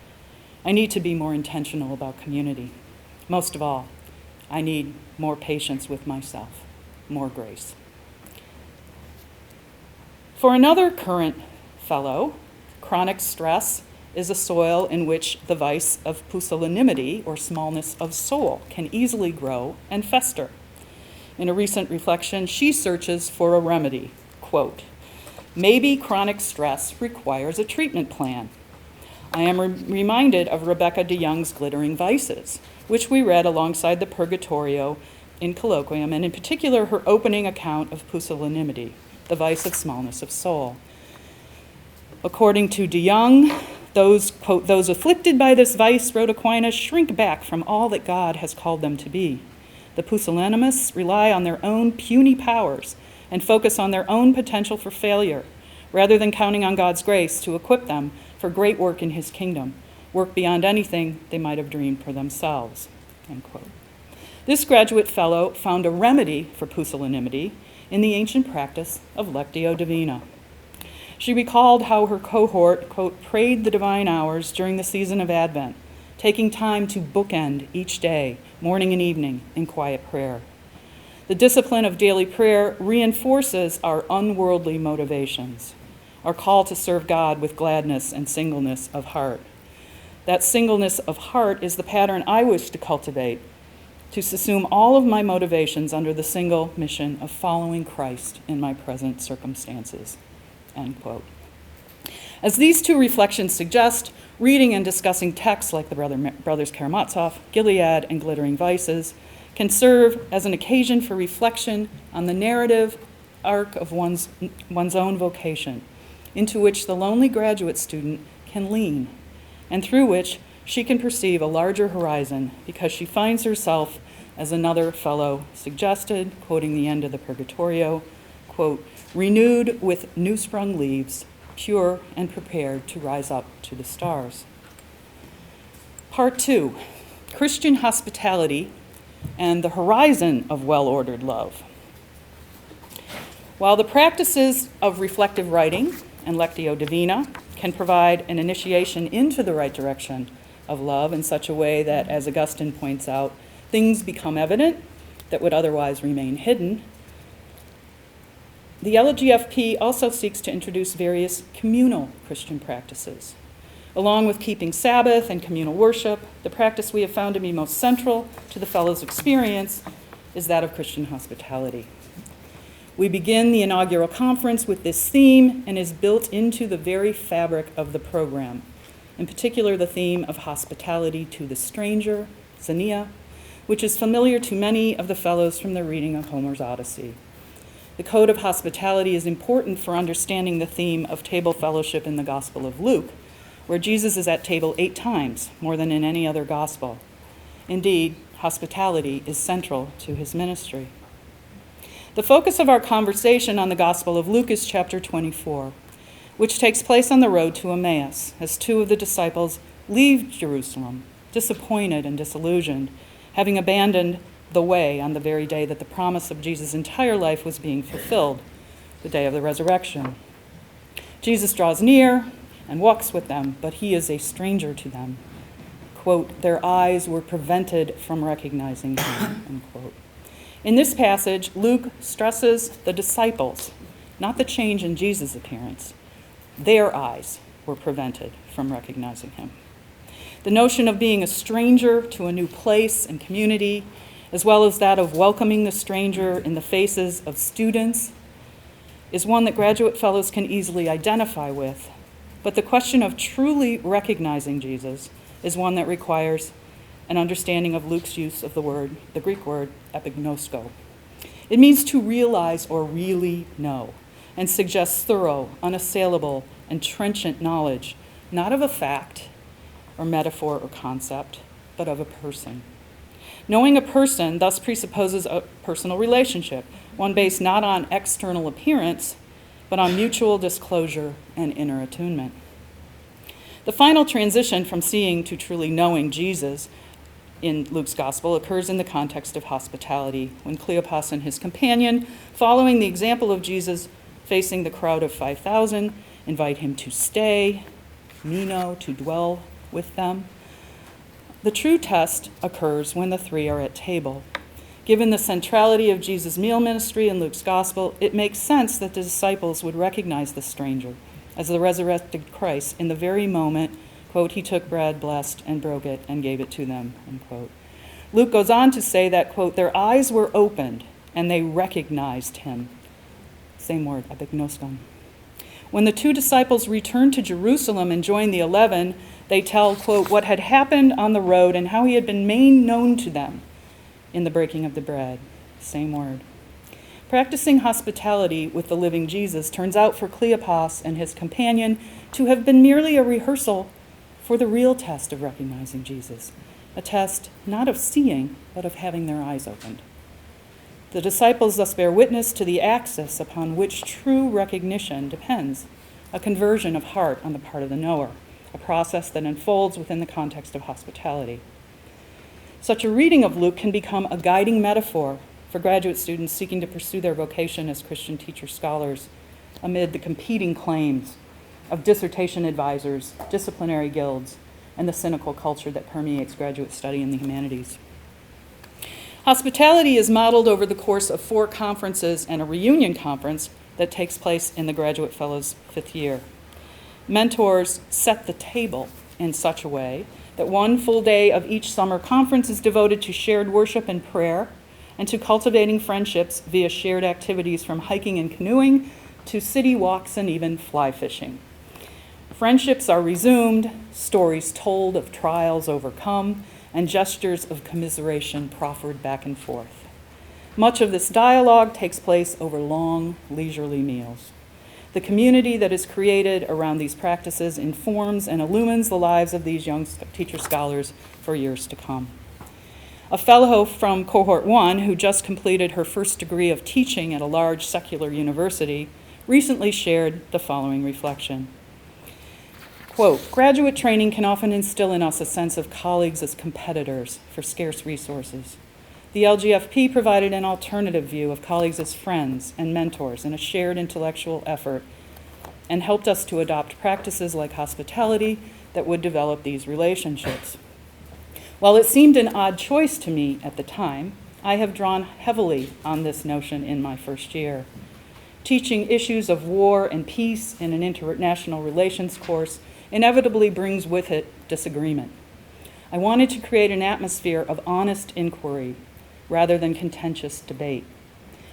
I need to be more intentional about community. Most of all, I need more patience with myself, more grace. For another current fellow, chronic stress is a soil in which the vice of pusillanimity, or smallness of soul, can easily grow and fester. In a recent reflection, she searches for a remedy. Quote, maybe chronic stress requires a treatment plan. I am reminded of Rebecca DeYoung's Glittering Vices, which we read alongside the Purgatorio in colloquium, and in particular her opening account of pusillanimity, the vice of smallness of soul. According to DeYoung, those, quote, those afflicted by this vice, wrote Aquinas, shrink back from all that God has called them to be. The pusillanimists rely on their own puny powers and focus on their own potential for failure, rather than counting on God's grace to equip them for great work in his kingdom, work beyond anything they might have dreamed for themselves, end quote. This graduate fellow found a remedy for pusillanimity in the ancient practice of Lectio Divina. She recalled how her cohort, quote, prayed the divine hours during the season of Advent, taking time to bookend each day, morning and evening, in quiet prayer. The discipline of daily prayer reinforces our unworldly motivations, our call to serve God with gladness and singleness of heart. That singleness of heart is the pattern I wish to cultivate, to subsume all of my motivations under the single mission of following Christ in my present circumstances, end quote. As these two reflections suggest, reading and discussing texts like the Brothers Karamazov, Gilead, and Glittering Vices can serve as an occasion for reflection on the narrative arc of one's own vocation, into which the lonely graduate student can lean, and through which she can perceive a larger horizon because she finds herself, as another fellow suggested, quoting the end of the Purgatorio, quote, renewed with new-sprung leaves, pure and prepared to rise up to the stars. Part 2, Christian hospitality and the horizon of well-ordered love. While the practices of reflective writing and Lectio Divina can provide an initiation into the right direction of love in such a way that, as Augustine points out, things become evident that would otherwise remain hidden, the LGFP also seeks to introduce various communal Christian practices. Along with keeping Sabbath and communal worship, the practice we have found to be most central to the Fellows' experience is that of Christian hospitality. We begin the inaugural conference with this theme and is built into the very fabric of the program, in particular the theme of hospitality to the stranger, xenia, which is familiar to many of the Fellows from their reading of Homer's Odyssey. The code of hospitality is important for understanding the theme of table fellowship in the Gospel of Luke, where Jesus is at table 8 times, more than in any other gospel. Indeed, hospitality is central to his ministry. The focus of our conversation on the Gospel of Luke is chapter 24, which takes place on the road to Emmaus, as 2 of the disciples leave Jerusalem, disappointed and disillusioned, having abandoned the way on the very day that the promise of Jesus' entire life was being fulfilled, the day of the resurrection. Jesus draws near and walks with them, but he is a stranger to them. Quote, their eyes were prevented from recognizing him, end quote. In this passage, Luke stresses the disciples, not the change in Jesus' appearance. Their eyes were prevented from recognizing him. The notion of being a stranger to a new place and community, as well as that of welcoming the stranger in the faces of students, is one that graduate fellows can easily identify with. But the question of truly recognizing Jesus is one that requires an understanding of Luke's use of the Greek word epignosko. It means to realize or really know, and suggests thorough, unassailable, and trenchant knowledge not of a fact or metaphor or concept, but of a person. Knowing a person thus presupposes a personal relationship, one based not on external appearance, but on mutual disclosure and inner attunement. The final transition from seeing to truly knowing Jesus in Luke's gospel occurs in the context of hospitality, when Cleopas and his companion, following the example of Jesus facing the crowd of 5,000, invite him to stay, meno, to dwell with them. The true test occurs when the three are at table. Given the centrality of Jesus' meal ministry in Luke's gospel, it makes sense that the disciples would recognize the stranger as the resurrected Christ in the very moment, quote, he took bread, blessed, and broke it, and gave it to them, unquote. Luke goes on to say that, quote, their eyes were opened, and they recognized him. Same word, epignoskon. When the two disciples returned to Jerusalem and joined the 11, they tell, quote, what had happened on the road and how he had been made known to them in the breaking of the bread. Same word. Practicing hospitality with the living Jesus turns out for Cleopas and his companion to have been merely a rehearsal for the real test of recognizing Jesus, a test not of seeing, but of having their eyes opened. The disciples thus bear witness to the axis upon which true recognition depends, a conversion of heart on the part of the knower, a process that unfolds within the context of hospitality. Such a reading of Luke can become a guiding metaphor for graduate students seeking to pursue their vocation as Christian teacher scholars amid the competing claims of dissertation advisors, disciplinary guilds, and the cynical culture that permeates graduate study in the humanities. Hospitality is modeled over the course of 4 conferences and a reunion conference that takes place in the Graduate Fellows' 5th year. Mentors set the table in such a way that 1 full day of each summer conference is devoted to shared worship and prayer, and to cultivating friendships via shared activities from hiking and canoeing to city walks and even fly fishing. Friendships are resumed, stories told of trials overcome, and gestures of commiseration proffered back and forth. Much of this dialogue takes place over long, leisurely meals. The community that is created around these practices informs and illumines the lives of these young teacher scholars for years to come. A fellow from Cohort 1 who just completed her first degree of teaching at a large secular university recently shared the following reflection. Quote, graduate training can often instill in us a sense of colleagues as competitors for scarce resources. The LGFP provided an alternative view of colleagues as friends and mentors in a shared intellectual effort and helped us to adopt practices like hospitality that would develop these relationships. While it seemed an odd choice to me at the time, I have drawn heavily on this notion in my first year. Teaching issues of war and peace in an international relations course inevitably brings with it disagreement. I wanted to create an atmosphere of honest inquiry rather than contentious debate.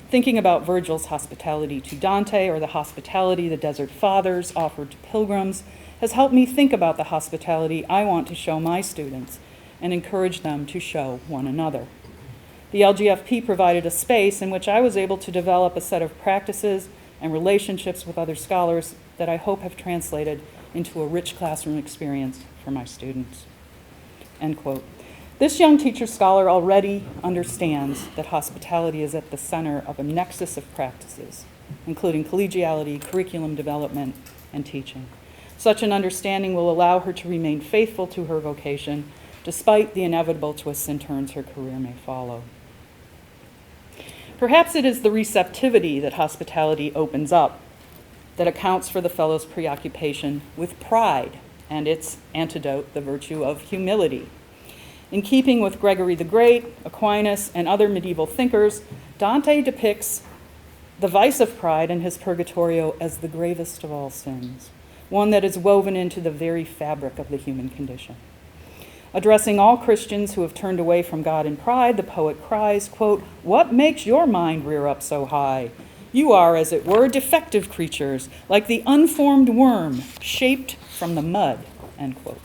Thinking about Virgil's hospitality to Dante or the hospitality the Desert Fathers offered to pilgrims has helped me think about the hospitality I want to show my students and encourage them to show one another. The LGFP provided a space in which I was able to develop a set of practices and relationships with other scholars that I hope have translated into a rich classroom experience for my students. End quote. This young teacher scholar already understands that hospitality is at the center of a nexus of practices, including collegiality, curriculum development, and teaching. Such an understanding will allow her to remain faithful to her vocation, despite the inevitable twists and turns her career may follow. Perhaps it is the receptivity that hospitality opens up that accounts for the fellow's preoccupation with pride and its antidote, the virtue of humility. In keeping with Gregory the Great, Aquinas, and other medieval thinkers, Dante depicts the vice of pride in his Purgatorio as the gravest of all sins, one that is woven into the very fabric of the human condition. Addressing all Christians who have turned away from God in pride, the poet cries, quote, what makes your mind rear up so high? You are, as it were, defective creatures, like the unformed worm, shaped from the mud, end quote.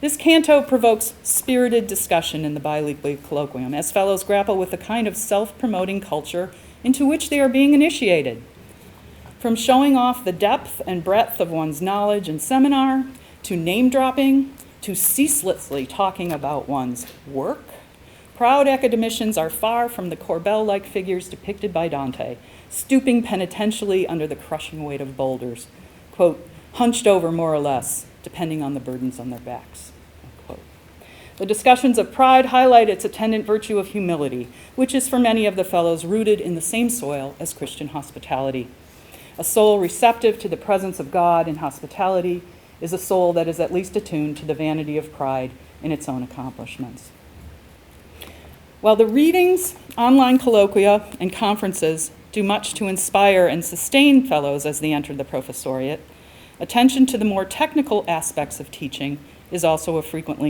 This canto provokes spirited discussion in the biweekly colloquium as fellows grapple with the kind of self-promoting culture into which they are being initiated. From showing off the depth and breadth of one's knowledge in seminar to name dropping, to ceaselessly talking about one's work, proud academicians are far from the Corbel-like figures depicted by Dante, stooping penitentially under the crushing weight of boulders, quote, hunched over more or less, depending on the burdens on their backs, unquote. The discussions of pride highlight its attendant virtue of humility, which is for many of the fellows rooted in the same soil as Christian hospitality. A soul receptive to the presence of God in hospitality is a soul that is at least attuned to the vanity of pride in its own accomplishments. While the readings, online colloquia, and conferences do much to inspire and sustain fellows as they enter the professoriate, attention to the more technical aspects of teaching is also a frequent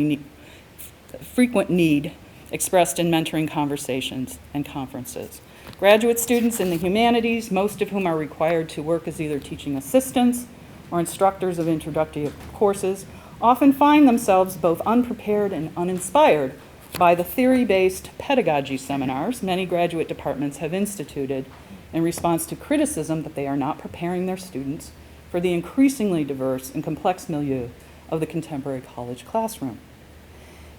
need expressed in mentoring conversations and conferences. Graduate students in the humanities, most of whom are required to work as either teaching assistants or instructors of introductory courses, often find themselves both unprepared and uninspired by the theory-based pedagogy seminars many graduate departments have instituted in response to criticism that they are not preparing their students for the increasingly diverse and complex milieu of the contemporary college classroom.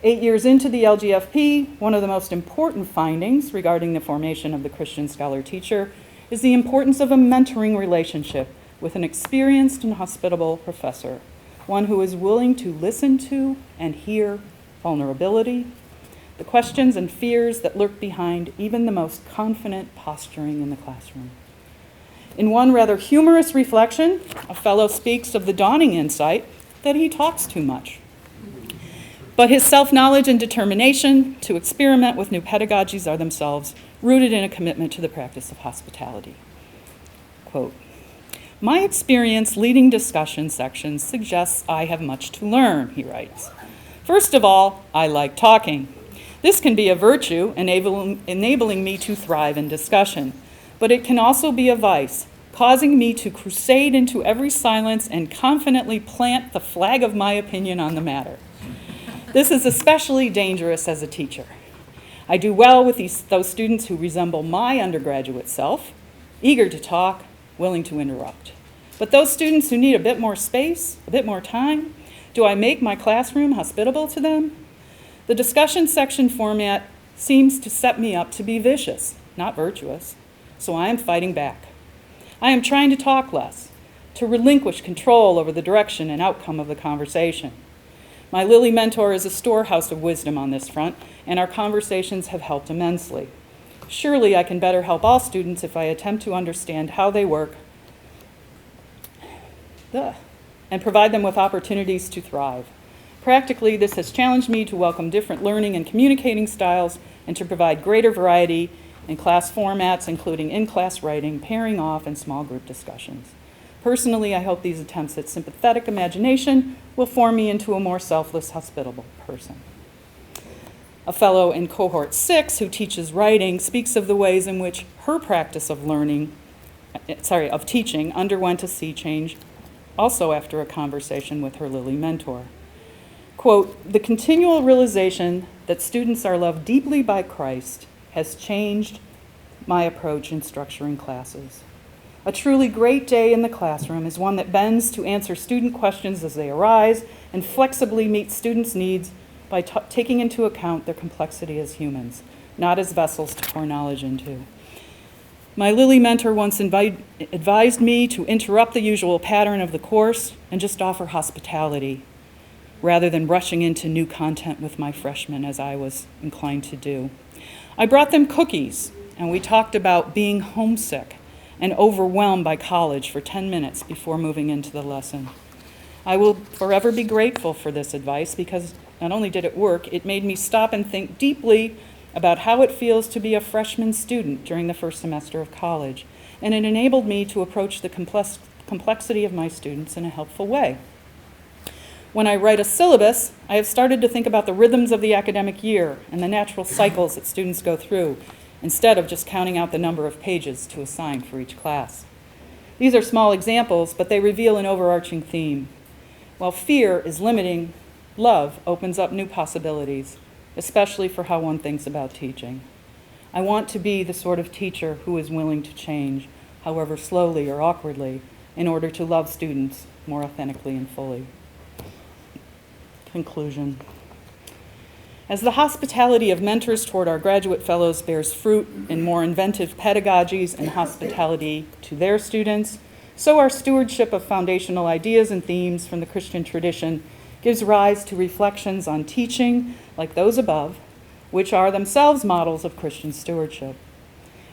8 years into the LGFP, one of the most important findings regarding the formation of the Christian scholar teacher is the importance of a mentoring relationship with an experienced and hospitable professor, one who is willing to listen to and hear vulnerability, the questions and fears that lurk behind even the most confident posturing in the classroom. In one rather humorous reflection, a fellow speaks of the dawning insight that he talks too much. But his self-knowledge and determination to experiment with new pedagogies are themselves rooted in a commitment to the practice of hospitality. Quote, my experience leading discussion sections suggests I have much to learn, he writes. First of all, I like talking. This can be a virtue, enabling me to thrive in discussion, but it can also be a vice, causing me to crusade into every silence and confidently plant the flag of my opinion on the matter. This is especially dangerous as a teacher. I do well with those students who resemble my undergraduate self, eager to talk, willing to interrupt. But those students who need a bit more space, a bit more time, do I make my classroom hospitable to them? The discussion section format seems to set me up to be vicious, not virtuous, so I am fighting back. I am trying to talk less, to relinquish control over the direction and outcome of the conversation. My Lilly mentor is a storehouse of wisdom on this front, and our conversations have helped immensely. Surely I can better help all students if I attempt to understand how they work and provide them with opportunities to thrive. Practically, this has challenged me to welcome different learning and communicating styles and to provide greater variety in class formats, including in-class writing, pairing off, and small group discussions. Personally, I hope these attempts at sympathetic imagination will form me into a more selfless, hospitable person. A fellow in cohort 6 who teaches writing speaks of the ways in which her practice of teaching underwent a sea change, also after a conversation with her Lilly mentor. Quote, the continual realization that students are loved deeply by Christ has changed my approach in structuring classes. A truly great day in the classroom is one that bends to answer student questions as they arise and flexibly meets students' needs by taking into account their complexity as humans, not as vessels to pour knowledge into. My Lilly mentor once advised me to interrupt the usual pattern of the course and just offer hospitality, rather than rushing into new content with my freshmen as I was inclined to do. I brought them cookies, and we talked about being homesick and overwhelmed by college for 10 minutes before moving into the lesson. I will forever be grateful for this advice because not only did it work, it made me stop and think deeply about how it feels to be a freshman student during the first semester of college, and it enabled me to approach the complexity of my students in a helpful way. When I write a syllabus, I have started to think about the rhythms of the academic year and the natural cycles that students go through, instead of just counting out the number of pages to assign for each class. These are small examples, but they reveal an overarching theme. While fear is limiting, love opens up new possibilities, especially for how one thinks about teaching. I want to be the sort of teacher who is willing to change, however slowly or awkwardly, in order to love students more authentically and fully. Conclusion. As the hospitality of mentors toward our graduate fellows bears fruit in more inventive pedagogies and hospitality to their students, so our stewardship of foundational ideas and themes from the Christian tradition gives rise to reflections on teaching like those above, which are themselves models of Christian stewardship.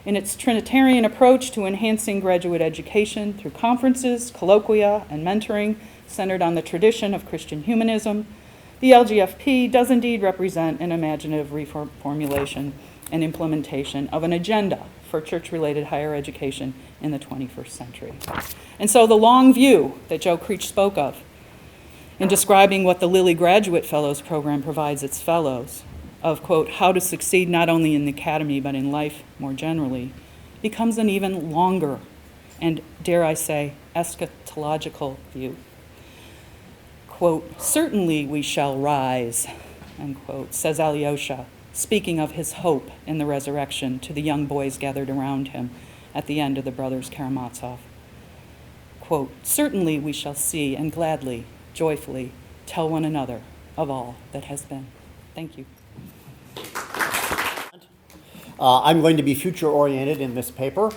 In its Trinitarian approach to enhancing graduate education through conferences, colloquia, and mentoring centered on the tradition of Christian humanism, the LGFP does indeed represent an imaginative reformulation and implementation of an agenda for church-related higher education in the 21st century. And so the long view that Joe Creech spoke of in describing what the Lilly Graduate Fellows Program provides its fellows, of, quote, how to succeed not only in the academy but in life more generally, becomes an even longer and, dare I say, eschatological view. Quote, certainly we shall rise, unquote, says Alyosha, speaking of his hope in the resurrection to the young boys gathered around him at the end of the Brothers Karamazov. Quote, certainly we shall see and gladly, joyfully tell one another of all that has been. Thank you. I'm going to be future-oriented in this paper,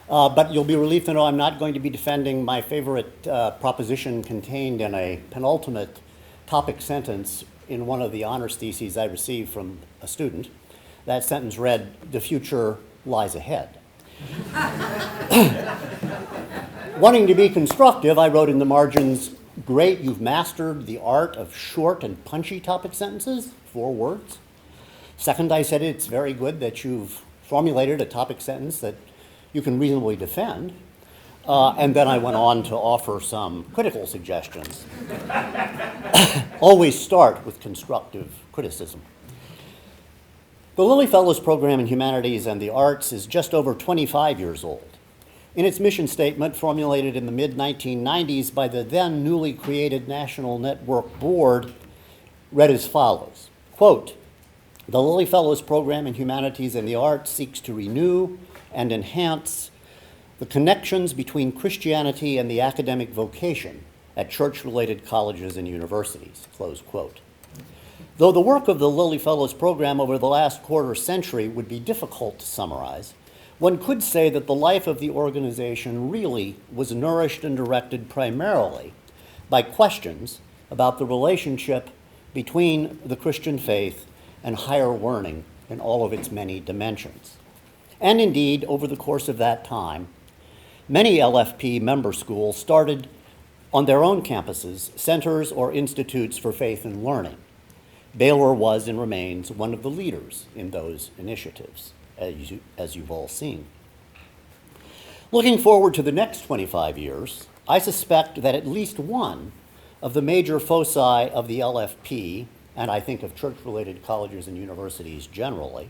but you'll be relieved to know I'm not going to be defending my favorite proposition contained in a penultimate topic sentence in one of the honors theses I received from a student. That sentence read, "The future lies ahead." Wanting to be constructive, I wrote in the margins, "Great, you've mastered the art of short and punchy topic sentences," 4 words. Second, I said it's very good that you've formulated a topic sentence that you can reasonably defend. And then I went on to offer some critical suggestions. Always start with constructive criticism. The Lilly Fellows Program in Humanities and the Arts is just over 25 years old. In its mission statement, formulated in the mid-1990s by the then newly created National Network Board, read as follows, quote, the Lilly Fellows Program in Humanities and the Arts seeks to renew and enhance the connections between Christianity and the academic vocation at church-related colleges and universities, close quote. Though the work of the Lilly Fellows Program over the last quarter century would be difficult to summarize, one could say that the life of the organization really was nourished and directed primarily by questions about the relationship between the Christian faith and higher learning in all of its many dimensions. And indeed, over the course of that time, many LFP member schools started on their own campuses centers or institutes for faith and learning. Baylor was and remains one of the leaders in those initiatives, as you've all seen. Looking forward to the next 25 years, I suspect that at least one of the major foci of the LFP, and I think of church-related colleges and universities generally,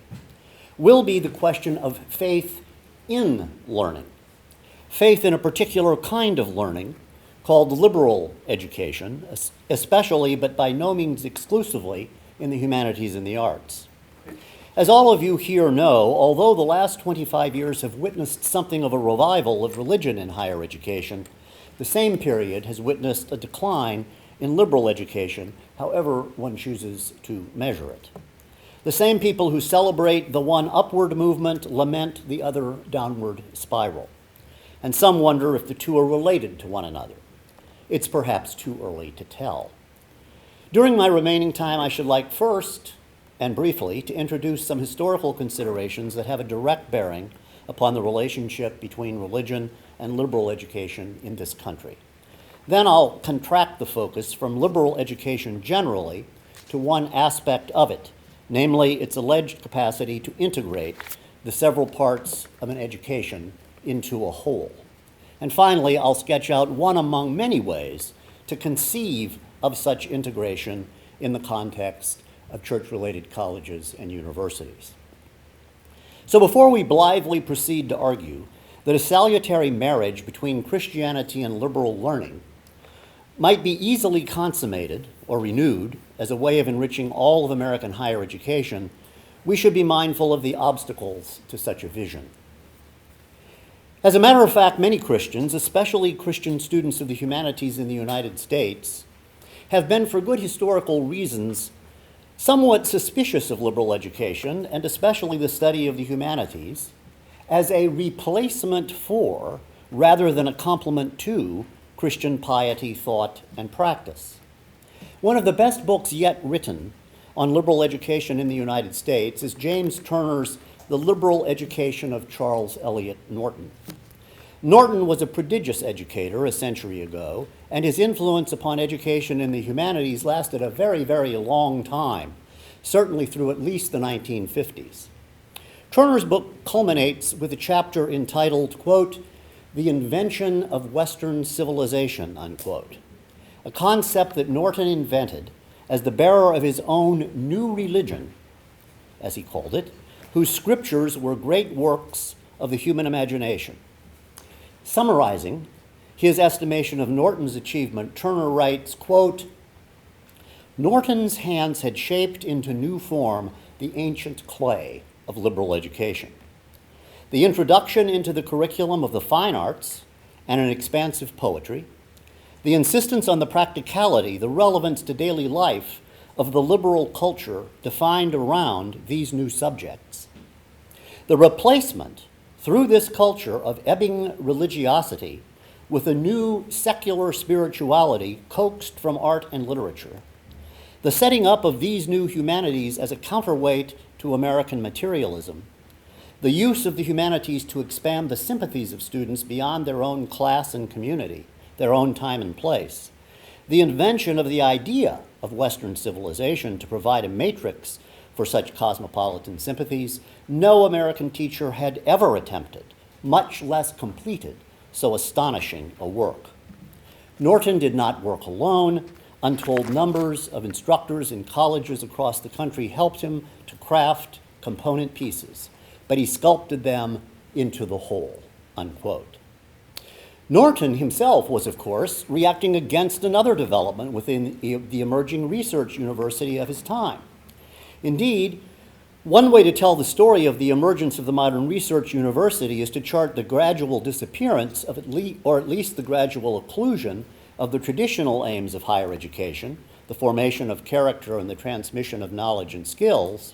will be the question of faith in learning. Faith in a particular kind of learning called liberal education, especially but by no means exclusively in the humanities and the arts. As all of you here know, although the last 25 years have witnessed something of a revival of religion in higher education, the same period has witnessed a decline in liberal education, however one chooses to measure it. The same people who celebrate the one upward movement lament the other downward spiral. And some wonder if the two are related to one another. It's perhaps too early to tell. During my remaining time, I should like first and briefly to introduce some historical considerations that have a direct bearing upon the relationship between religion and liberal education in this country. Then I'll contract the focus from liberal education generally to one aspect of it, namely its alleged capacity to integrate the several parts of an education into a whole. And finally, I'll sketch out one among many ways to conceive of such integration in the context of church-related colleges and universities. So before we blithely proceed to argue that a salutary marriage between Christianity and liberal learning might be easily consummated or renewed as a way of enriching all of American higher education, we should be mindful of the obstacles to such a vision. As a matter of fact, many Christians, especially Christian students of the humanities in the United States, have been, for good historical reasons, somewhat suspicious of liberal education, and especially the study of the humanities, as a replacement for, rather than a complement to, Christian piety, thought, and practice. One of the best books yet written on liberal education in the United States is James Turner's The Liberal Education of Charles Elliott Norton. Norton was a prodigious educator a century ago, and his influence upon education in the humanities lasted a very, very long time, certainly through at least the 1950s. Turner's book culminates with a chapter entitled, quote, "The Invention of Western Civilization," unquote, a concept that Norton invented as the bearer of his own new religion, as he called it, whose scriptures were great works of the human imagination. Summarizing his estimation of Norton's achievement, Turner writes, quote, "Norton's hands had shaped into new form the ancient clay of liberal education. The introduction into the curriculum of the fine arts and an expansive poetry, the insistence on the practicality, the relevance to daily life of the liberal culture defined around these new subjects. The replacement through this culture of ebbing religiosity with a new secular spirituality coaxed from art and literature. The setting up of these new humanities as a counterweight to American materialism. The use of the humanities to expand the sympathies of students beyond their own class and community, their own time and place. The invention of the idea of Western civilization to provide a matrix for such cosmopolitan sympathies no American teacher had ever attempted, much less completed, so astonishing a work. Norton did not work alone. Untold numbers of instructors in colleges across the country helped him to craft component pieces, but he sculpted them into the whole," unquote. Norton himself was, of course, reacting against another development within the emerging research university of his time. Indeed, one way to tell the story of the emergence of the modern research university is to chart the gradual disappearance of at least the gradual occlusion of the traditional aims of higher education, the formation of character and the transmission of knowledge and skills,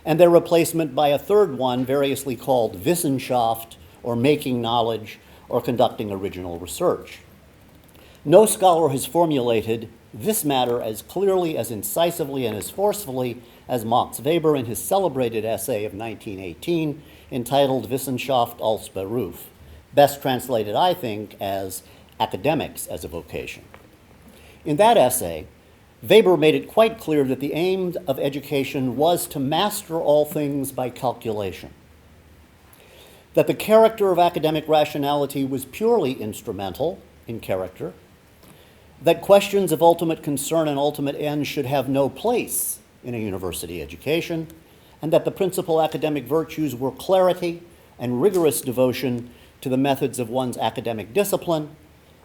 and their replacement by a third one variously called Wissenschaft, or making knowledge, or conducting original research. No scholar has formulated this matter as clearly, as incisively, and as forcefully as Max Weber in his celebrated essay of 1918 entitled Wissenschaft als Beruf, best translated, I think, as Academics as a Vocation. In that essay, Weber made it quite clear that the aim of education was to master all things by calculation, that the character of academic rationality was purely instrumental in character, that questions of ultimate concern and ultimate end should have no place in a university education, and that the principal academic virtues were clarity and rigorous devotion to the methods of one's academic discipline,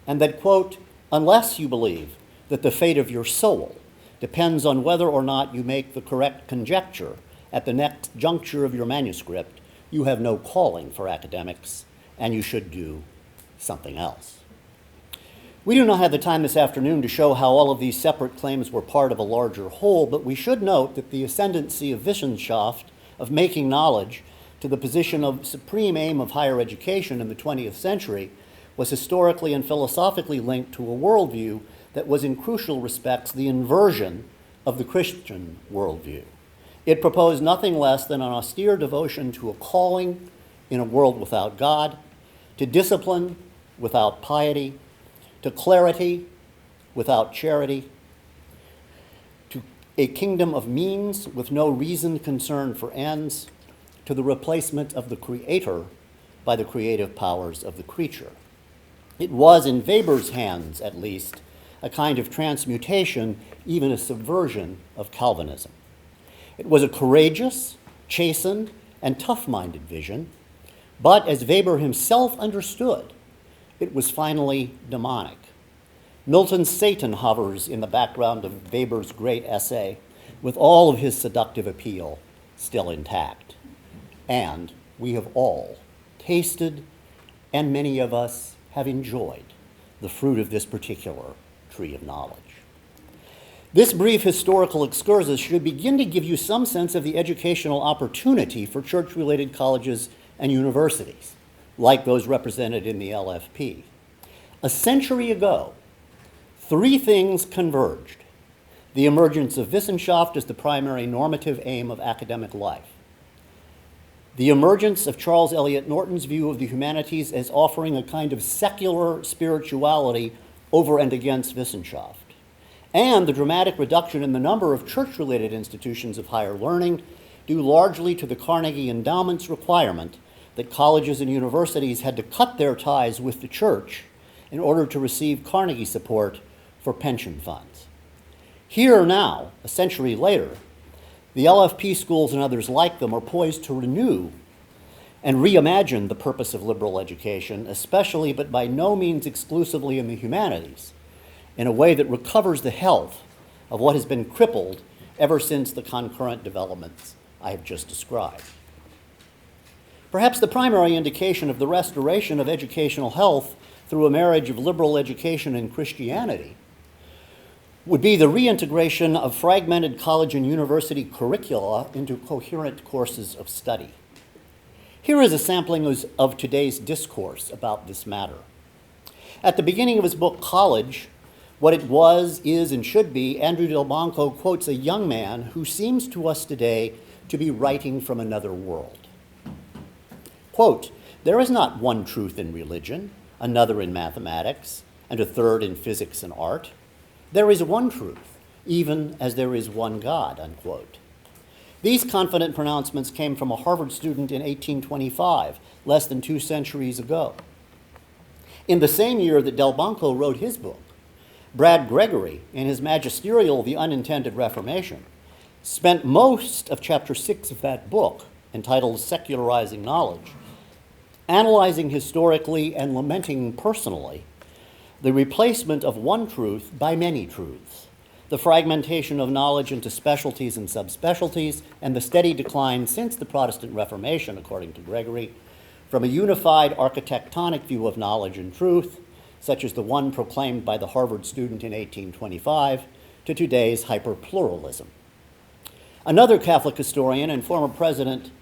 and that, quote, "Unless you believe that the fate of your soul depends on whether or not you make the correct conjecture at the next juncture of your manuscript, you have no calling for academics, and you should do something else." We do not have the time this afternoon to show how all of these separate claims were part of a larger whole, but we should note that the ascendancy of Wissenschaft, of making knowledge, to the position of supreme aim of higher education in the 20th century was historically and philosophically linked to a worldview that was in crucial respects the inversion of the Christian worldview. It proposed nothing less than an austere devotion to a calling in a world without God, to discipline without piety, to clarity without charity, to a kingdom of means with no reasoned concern for ends, to the replacement of the creator by the creative powers of the creature. It was, in Weber's hands at least, a kind of transmutation, even a subversion of Calvinism. It was a courageous, chastened, and tough-minded vision, but as Weber himself understood, it was finally demonic. Milton's Satan hovers in the background of Weber's great essay, with all of his seductive appeal still intact. And we have all tasted, and many of us have enjoyed, the fruit of this particular tree of knowledge. This brief historical excursus should begin to give you some sense of the educational opportunity for church-related colleges and universities, like those represented in the LFP. A century ago, three things converged: the emergence of Wissenschaft as the primary normative aim of academic life, the emergence of Charles Elliott Norton's view of the humanities as offering a kind of secular spirituality over and against Wissenschaft, and the dramatic reduction in the number of church-related institutions of higher learning, due largely to the Carnegie Endowment's requirement that colleges and universities had to cut their ties with the church in order to receive Carnegie support for pension funds. Here now, a century later, the LFP schools and others like them are poised to renew and reimagine the purpose of liberal education, especially but by no means exclusively in the humanities, in a way that recovers the health of what has been crippled ever since the concurrent developments I have just described. Perhaps the primary indication of the restoration of educational health through a marriage of liberal education and Christianity would be the reintegration of fragmented college and university curricula into coherent courses of study. Here is a sampling of today's discourse about this matter. At the beginning of his book, College, What It Was, Is, and Should Be, Andrew Delbanco quotes a young man who seems to us today to be writing from another world. Quote, "There is not one truth in religion, another in mathematics, and a third in physics and art. There is one truth, even as there is one God," unquote. These confident pronouncements came from a Harvard student in 1825, less than 2 centuries ago. In the same year that Delbanco wrote his book, Brad Gregory, in his magisterial The Unintended Reformation, spent most of chapter 6 of that book, entitled Secularizing Knowledge, analyzing historically and lamenting personally the replacement of one truth by many truths, the fragmentation of knowledge into specialties and subspecialties, and the steady decline since the Protestant Reformation, according to Gregory, from a unified architectonic view of knowledge and truth, such as the one proclaimed by the Harvard student in 1825, to today's hyperpluralism. Another Catholic historian and former president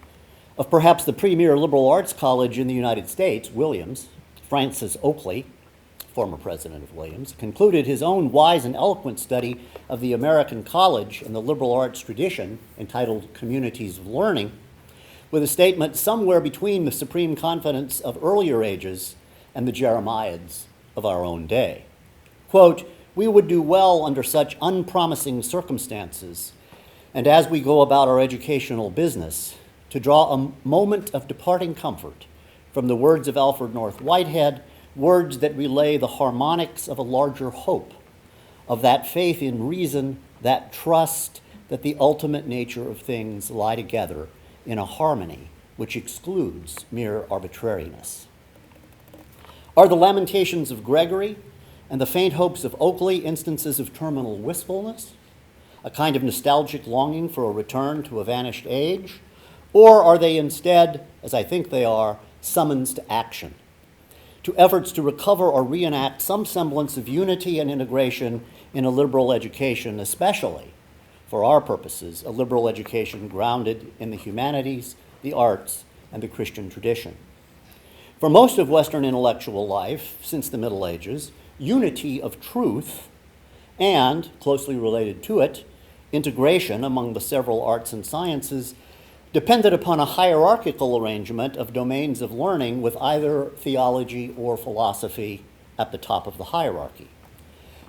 of perhaps the premier liberal arts college in the United States, Williams, Francis Oakley, former president of Williams, concluded his own wise and eloquent study of the American college and the liberal arts tradition, entitled Communities of Learning, with a statement somewhere between the supreme confidence of earlier ages and the Jeremiads of our own day. Quote, "We would do well under such unpromising circumstances, and as we go about our educational business, to draw a moment of departing comfort from the words of Alfred North Whitehead, words that relay the harmonics of a larger hope, of that faith in reason, that trust that the ultimate nature of things lie together in a harmony which excludes mere arbitrariness." Are the lamentations of Gregory and the faint hopes of Oakley instances of terminal wistfulness, a kind of nostalgic longing for a return to a vanished age? Or are they instead, as I think they are, summons to action, to efforts to recover or reenact some semblance of unity and integration in a liberal education, especially, for our purposes, a liberal education grounded in the humanities, the arts, and the Christian tradition? For most of Western intellectual life, since the Middle Ages, unity of truth and, closely related to it, integration among the several arts and sciences depended upon a hierarchical arrangement of domains of learning with either theology or philosophy at the top of the hierarchy.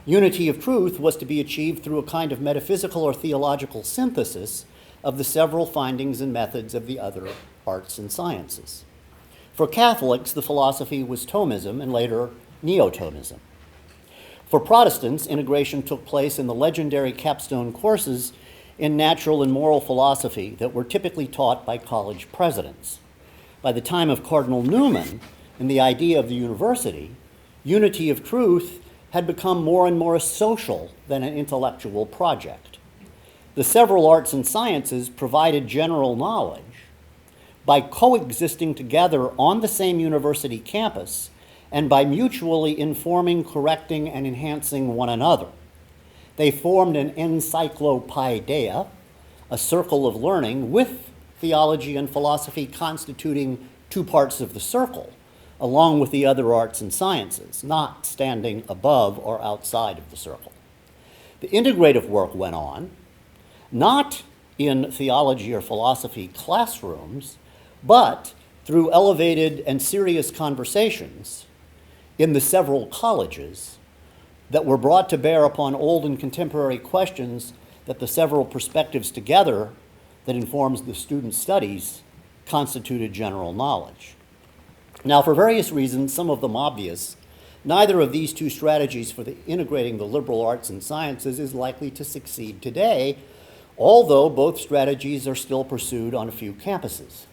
Unity of truth was to be achieved through a kind of metaphysical or theological synthesis of the several findings and methods of the other arts and sciences. For Catholics, the philosophy was Thomism and later Neo-Thomism. For Protestants, integration took place in the legendary capstone courses in natural and moral philosophy that were typically taught by college presidents. By the time of Cardinal Newman and the idea of the university, unity of truth had become more and more social than an intellectual project. The several arts and sciences provided general knowledge. By coexisting together on the same university campus and by mutually informing, correcting, and enhancing one another, They formed an encyclopaedia, a circle of learning with theology and philosophy constituting two parts of the circle, along with the other arts and sciences, not standing above or outside of the circle. The integrative work went on, not in theology or philosophy classrooms, but through elevated and serious conversations in the several colleges that were brought to bear upon old and contemporary questions that the several perspectives together that informs the students' studies constituted general knowledge. Now, for various reasons, some of them obvious, neither of these two strategies for integrating the liberal arts and sciences is likely to succeed today, although both strategies are still pursued on a few campuses.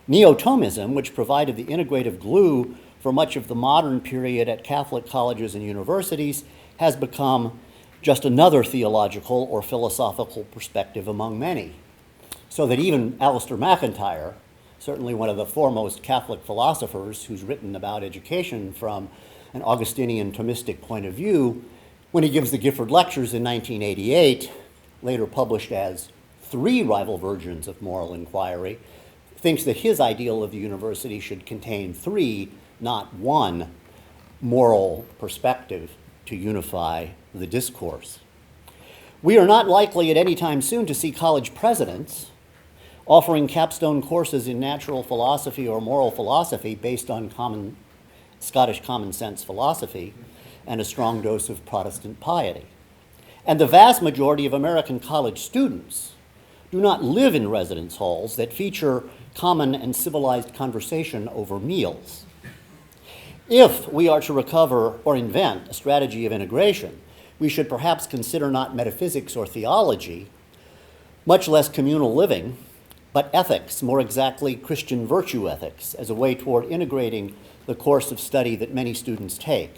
Neo-Thomism, which provided the integrative glue for much of the modern period at Catholic colleges and universities, has become just another theological or philosophical perspective among many, so that even Alistair MacIntyre, certainly one of the foremost Catholic philosophers who's written about education from an Augustinian Thomistic point of view, when he gives the Gifford Lectures in 1988, later published as 3 rival versions of moral inquiry, thinks that his ideal of the university should contain 3, not 1, moral perspective to unify the discourse. We are not likely at any time soon to see college presidents offering capstone courses in natural philosophy or moral philosophy based on Scottish common sense philosophy and a strong dose of Protestant piety. And the vast majority of American college students do not live in residence halls that feature common and civilized conversation over meals. If we are to recover or invent a strategy of integration, we should perhaps consider not metaphysics or theology, much less communal living, but ethics, more exactly Christian virtue ethics, as a way toward integrating the course of study that many students take.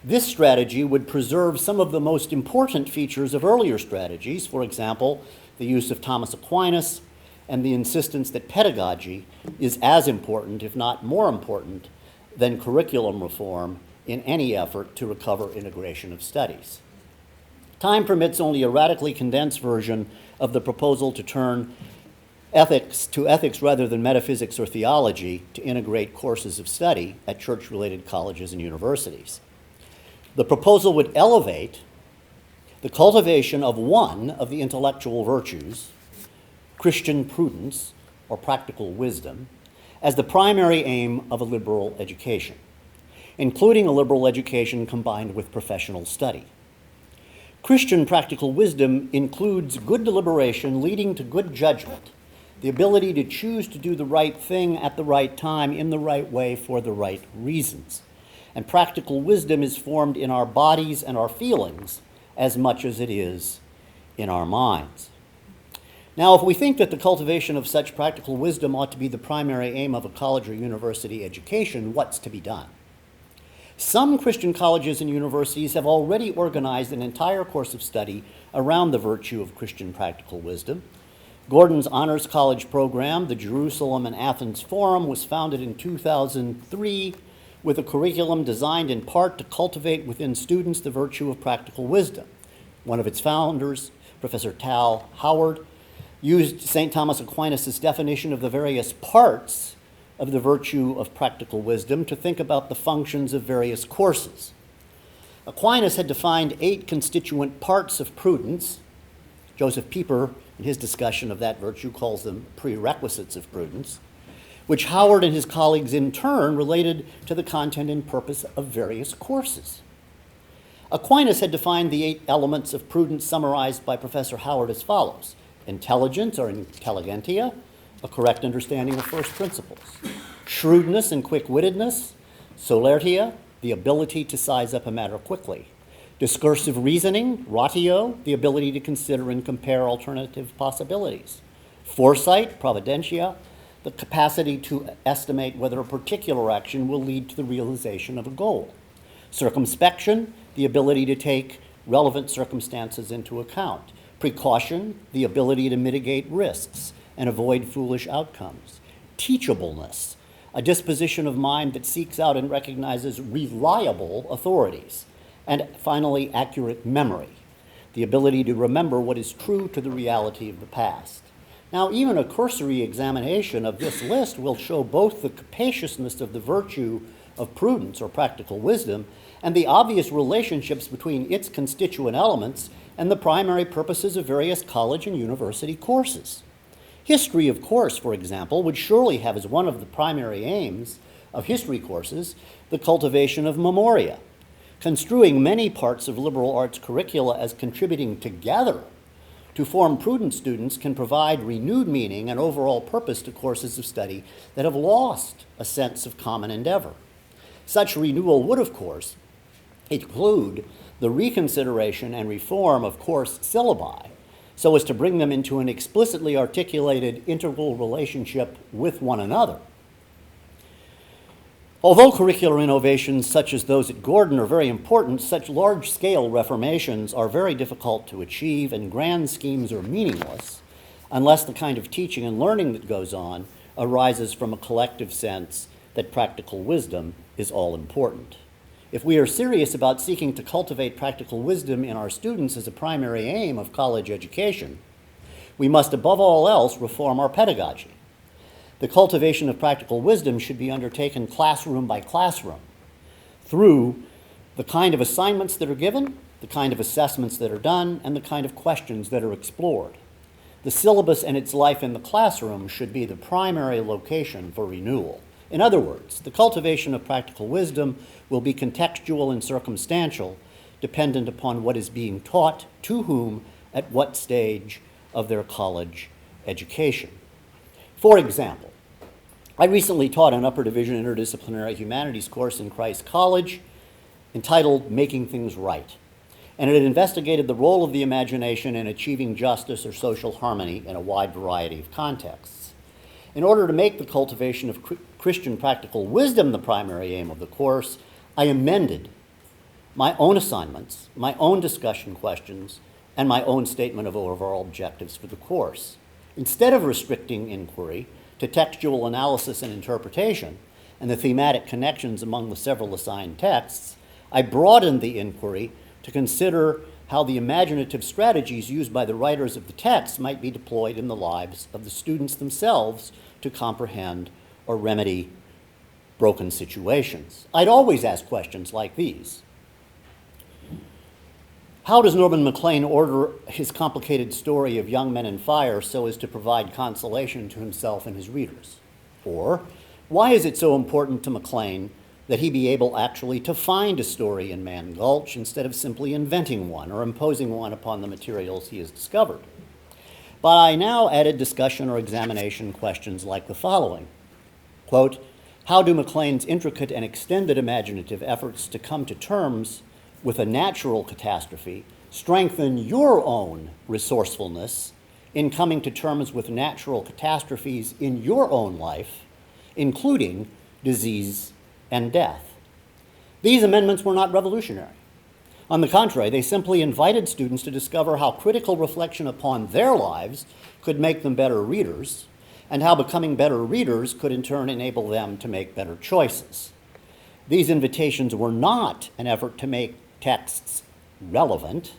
This strategy would preserve some of the most important features of earlier strategies, for example, the use of Thomas Aquinas and the insistence that pedagogy is as important, if not more important, than curriculum reform in any effort to recover integration of studies. Time permits only a radically condensed version of the proposal to turn ethics rather than metaphysics or theology to integrate courses of study at church-related colleges and universities. The proposal would elevate the cultivation of one of the intellectual virtues, Christian prudence or practical wisdom, as the primary aim of a liberal education, including a liberal education combined with professional study. Christian practical wisdom includes good deliberation leading to good judgment, the ability to choose to do the right thing at the right time in the right way for the right reasons. And practical wisdom is formed in our bodies and our feelings as much as it is in our minds. Now, if we think that the cultivation of such practical wisdom ought to be the primary aim of a college or university education, what's to be done? Some Christian colleges and universities have already organized an entire course of study around the virtue of Christian practical wisdom. Gordon's Honors College program, the Jerusalem and Athens Forum, was founded in 2003 with a curriculum designed in part to cultivate within students the virtue of practical wisdom. One of its founders, Professor Tal Howard, used St. Thomas Aquinas' definition of the various parts of the virtue of practical wisdom to think about the functions of various courses. Aquinas had defined 8 constituent parts of prudence. Joseph Pieper, in his discussion of that virtue, calls them prerequisites of prudence, which Howard and his colleagues in turn related to the content and purpose of various courses. Aquinas had defined the 8 elements of prudence summarized by Professor Howard as follows: intelligence or intelligentia, a correct understanding of first principles; shrewdness and quick-wittedness; solertia, the ability to size up a matter quickly; discursive reasoning, ratio, the ability to consider and compare alternative possibilities; foresight, providentia, the capacity to estimate whether a particular action will lead to the realization of a goal; circumspection, the ability to take relevant circumstances into account; precaution, the ability to mitigate risks and avoid foolish outcomes; teachableness, a disposition of mind that seeks out and recognizes reliable authorities; and finally, accurate memory, the ability to remember what is true to the reality of the past. Now, even a cursory examination of this list will show both the capaciousness of the virtue of prudence or practical wisdom and the obvious relationships between its constituent elements and the primary purposes of various college and university courses. History, of course, for example, would surely have as one of the primary aims of history courses the cultivation of memoria. Construing many parts of liberal arts curricula as contributing together to form prudent students can provide renewed meaning and overall purpose to courses of study that have lost a sense of common endeavor. Such renewal would, of course, include the reconsideration and reform of course syllabi so as to bring them into an explicitly articulated integral relationship with one another. Although curricular innovations such as those at Gordon are very important, such large-scale reformations are very difficult to achieve, and grand schemes are meaningless unless the kind of teaching and learning that goes on arises from a collective sense that practical wisdom is all important. If we are serious about seeking to cultivate practical wisdom in our students as a primary aim of college education, we must above all else reform our pedagogy. The cultivation of practical wisdom should be undertaken classroom by classroom through the kind of assignments that are given, the kind of assessments that are done, and the kind of questions that are explored. The syllabus and its life in the classroom should be the primary location for renewal. In other words, the cultivation of practical wisdom will be contextual and circumstantial, dependent upon what is being taught to whom at what stage of their college education. For example, I recently taught an upper division interdisciplinary humanities course in Christ College entitled Making Things Right, and it investigated the role of the imagination in achieving justice or social harmony in a wide variety of contexts. In order to make the cultivation of Christian practical wisdom the primary aim of the course, I amended my own assignments, my own discussion questions, and my own statement of overall objectives for the course. Instead of restricting inquiry to textual analysis and interpretation and the thematic connections among the several assigned texts, I broadened the inquiry to consider how the imaginative strategies used by the writers of the text might be deployed in the lives of the students themselves to comprehend or remedy broken situations. I'd always ask questions like these. How does Norman Maclean order his complicated story of young men in fire so as to provide consolation to himself and his readers? Or, why is it so important to Maclean that he be able actually to find a story in Man Gulch instead of simply inventing one or imposing one upon the materials he has discovered? But I now added discussion or examination questions like the following. Quote, how do Maclean's intricate and extended imaginative efforts to come to terms with a natural catastrophe strengthen your own resourcefulness in coming to terms with natural catastrophes in your own life, including disease and death? These amendments were not revolutionary. On the contrary, they simply invited students to discover how critical reflection upon their lives could make them better readers, and how becoming better readers could in turn enable them to make better choices. These invitations were not an effort to make texts relevant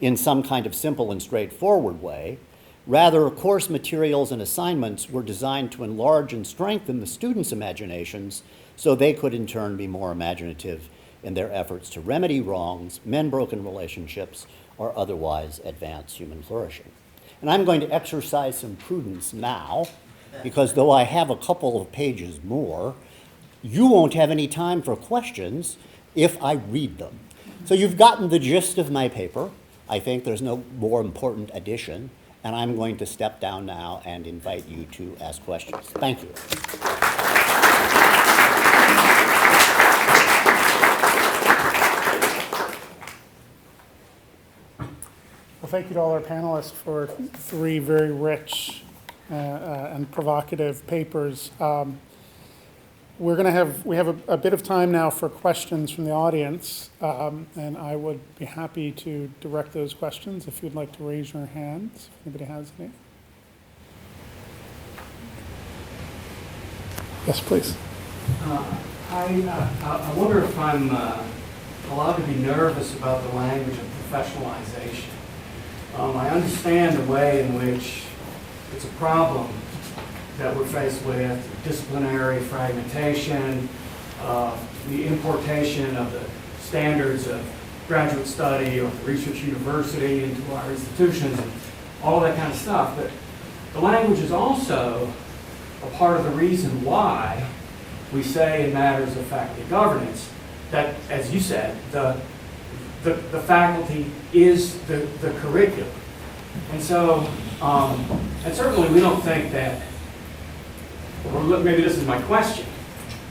in some kind of simple and straightforward way. Rather, course materials and assignments were designed to enlarge and strengthen the students' imaginations so they could in turn be more imaginative in their efforts to remedy wrongs, mend broken relationships, or otherwise advance human flourishing. And I'm going to exercise some prudence now, because though I have a couple of pages more, you won't have any time for questions if I read them. So you've gotten the gist of my paper. I think there's no more important addition, and I'm going to step down now and invite you to ask questions. Thank you. Well, thank you to all our panelists for three very rich and provocative papers. We have a bit of time now for questions from the audience, and I would be happy to direct those questions if you'd like to raise your hands, if anybody has any. Yes, please. I wonder if I'm allowed to be nervous about the language of professionalization. I understand the way in which it's a problem that we're faced with, disciplinary fragmentation, the importation of the standards of graduate study or research university into our institutions, and all that kind of stuff. But the language is also a part of the reason why we say in matters of faculty governance that, as you said, the faculty is the curriculum. And so, and certainly we don't think that, or maybe this is my question,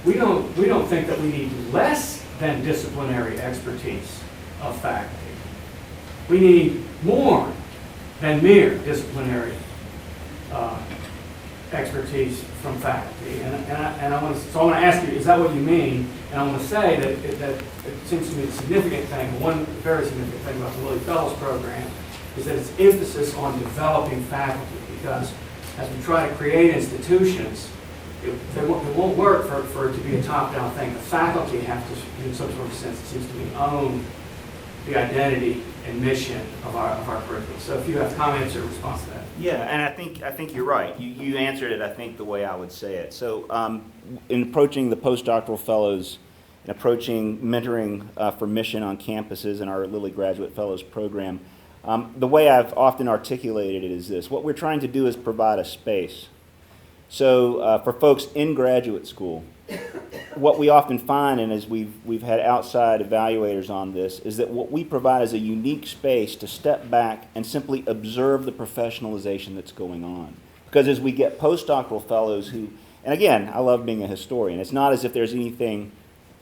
we don't think that we need less than disciplinary expertise of faculty. We need more than mere disciplinary expertise from faculty. And I want to ask you, is that what you mean? And I want to say that it seems to me a significant thing, one very significant thing about the Lilly Fellows Program is that its emphasis on developing faculty, because as we try to create institutions, it won't work for it to be a top-down thing. The faculty have to, in some sort of sense, it seems to me, own the identity and mission of our curriculum. So if you have comments or response to that. Yeah, and I think you're right. You answered it, I think, the way I would say it. So in approaching the postdoctoral fellows and approaching mentoring for mission on campuses in our Lilly Graduate Fellows program, the way I've often articulated it is this. What we're trying to do is provide a space. So for folks in graduate school, what we often find, and as we've had outside evaluators on this, is that what we provide is a unique space to step back and simply observe the professionalization that's going on. Because as we get postdoctoral fellows who, and again, I love being a historian, it's not as if there's anything,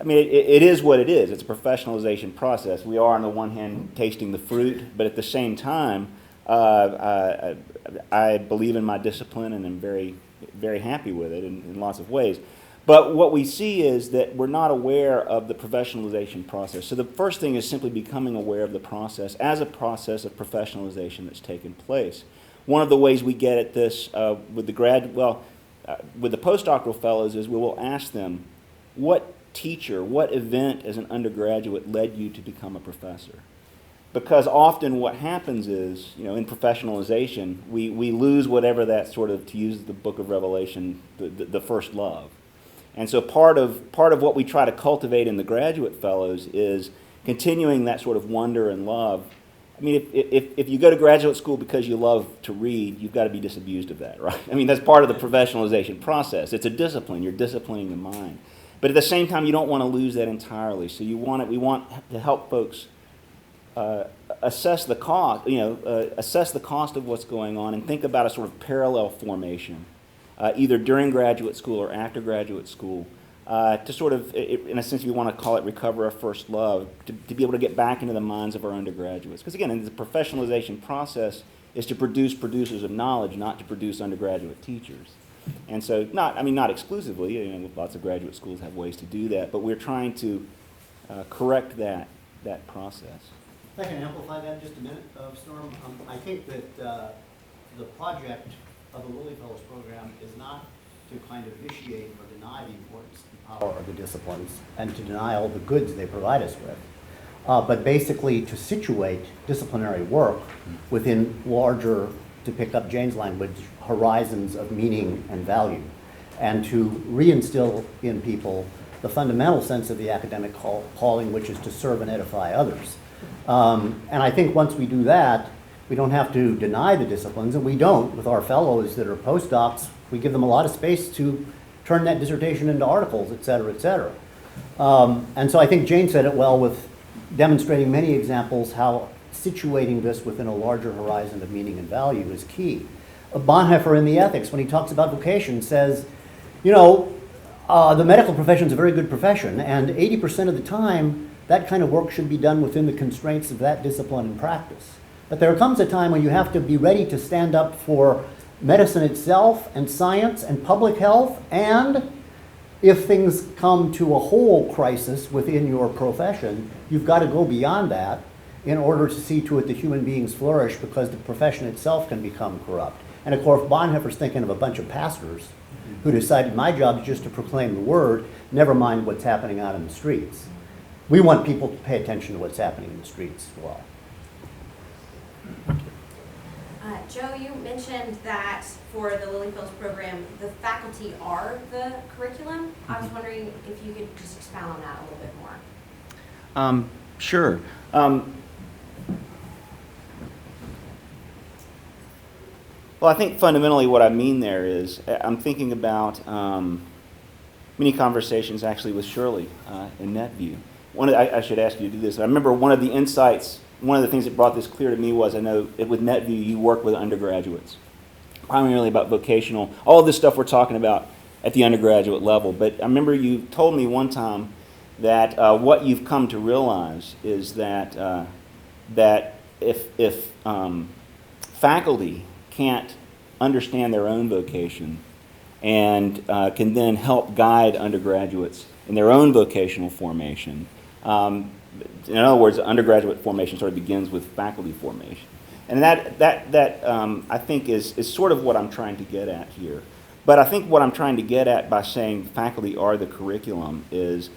I mean, it is what it is. It's a professionalization process. We are, on the one hand, tasting the fruit, but at the same time, I believe in my discipline and am very, very happy with it in lots of ways. But what we see is that we're not aware of the professionalization process. So the first thing is simply becoming aware of the process as a process of professionalization that's taken place. One of the ways we get at this with the postdoctoral fellows is we will ask them, what teacher, what event as an undergraduate led you to become a professor? Because often what happens is, in professionalization, we lose whatever that sort of, to use the book of Revelation, the first love. And so part of what we try to cultivate in the graduate fellows is continuing that sort of wonder and love. I mean, if you go to graduate school because you love to read, you've got to be disabused of that, right? I mean, that's part of the professionalization process. It's a discipline. You're disciplining the mind. But at the same time, you don't want to lose that entirely. So we want to help folks assess the cost, assess the cost of what's going on and think about a sort of parallel formation, either during graduate school or after graduate school, to sort of, in a sense, we want to call it recover our first love, to be able to get back into the minds of our undergraduates. Because again, the professionalization process is to produce producers of knowledge, not to produce undergraduate teachers. And so, not exclusively, lots of graduate schools have ways to do that, but we're trying to correct that process. If I can amplify that just a minute, Storm. I think that the project of the Lilly Fellows Program is not to kind of vitiate or deny the importance and power of the disciplines and to deny all the goods they provide us with, but basically to situate disciplinary work within larger, to pick up Jane's language, horizons of meaning and value, and to reinstill in people the fundamental sense of the academic calling, which is to serve and edify others. And I think once we do that, we don't have to deny the disciplines, and we don't with our fellows that are postdocs. We give them a lot of space to turn that dissertation into articles, et cetera, et cetera. And so I think Jane said it well with demonstrating many examples how situating this within a larger horizon of meaning and value is key. Bonhoeffer in the Ethics, when he talks about vocation, says, the medical profession is a very good profession, and 80% of the time, that kind of work should be done within the constraints of that discipline and practice. But there comes a time when you have to be ready to stand up for medicine itself and science and public health, and if things come to a whole crisis within your profession, you've got to go beyond that in order to see to it that human beings flourish, because the profession itself can become corrupt. And of course, Bonhoeffer's thinking of a bunch of pastors who decided my job is just to proclaim the word, never mind what's happening out in the streets. We want people to pay attention to what's happening in the streets as well. Joe, you mentioned that for the Lilly Fellows program, the faculty are the curriculum. I was wondering if you could just expound on that a little bit more. Sure. Well, I think fundamentally what I mean there is I'm thinking about many conversations actually with Shirley in NetView. I should ask you to do this. I remember one of the insights, one of the things that brought this clear to me was I know with NetView you work with undergraduates, primarily about vocational, all of this stuff we're talking about at the undergraduate level. But I remember you told me one time that what you've come to realize is that that if faculty can't understand their own vocation and can then help guide undergraduates in their own vocational formation. In other words, undergraduate formation sort of begins with faculty formation. And that I think is sort of what I'm trying to get at here. But I think what I'm trying to get at by saying faculty are the curriculum is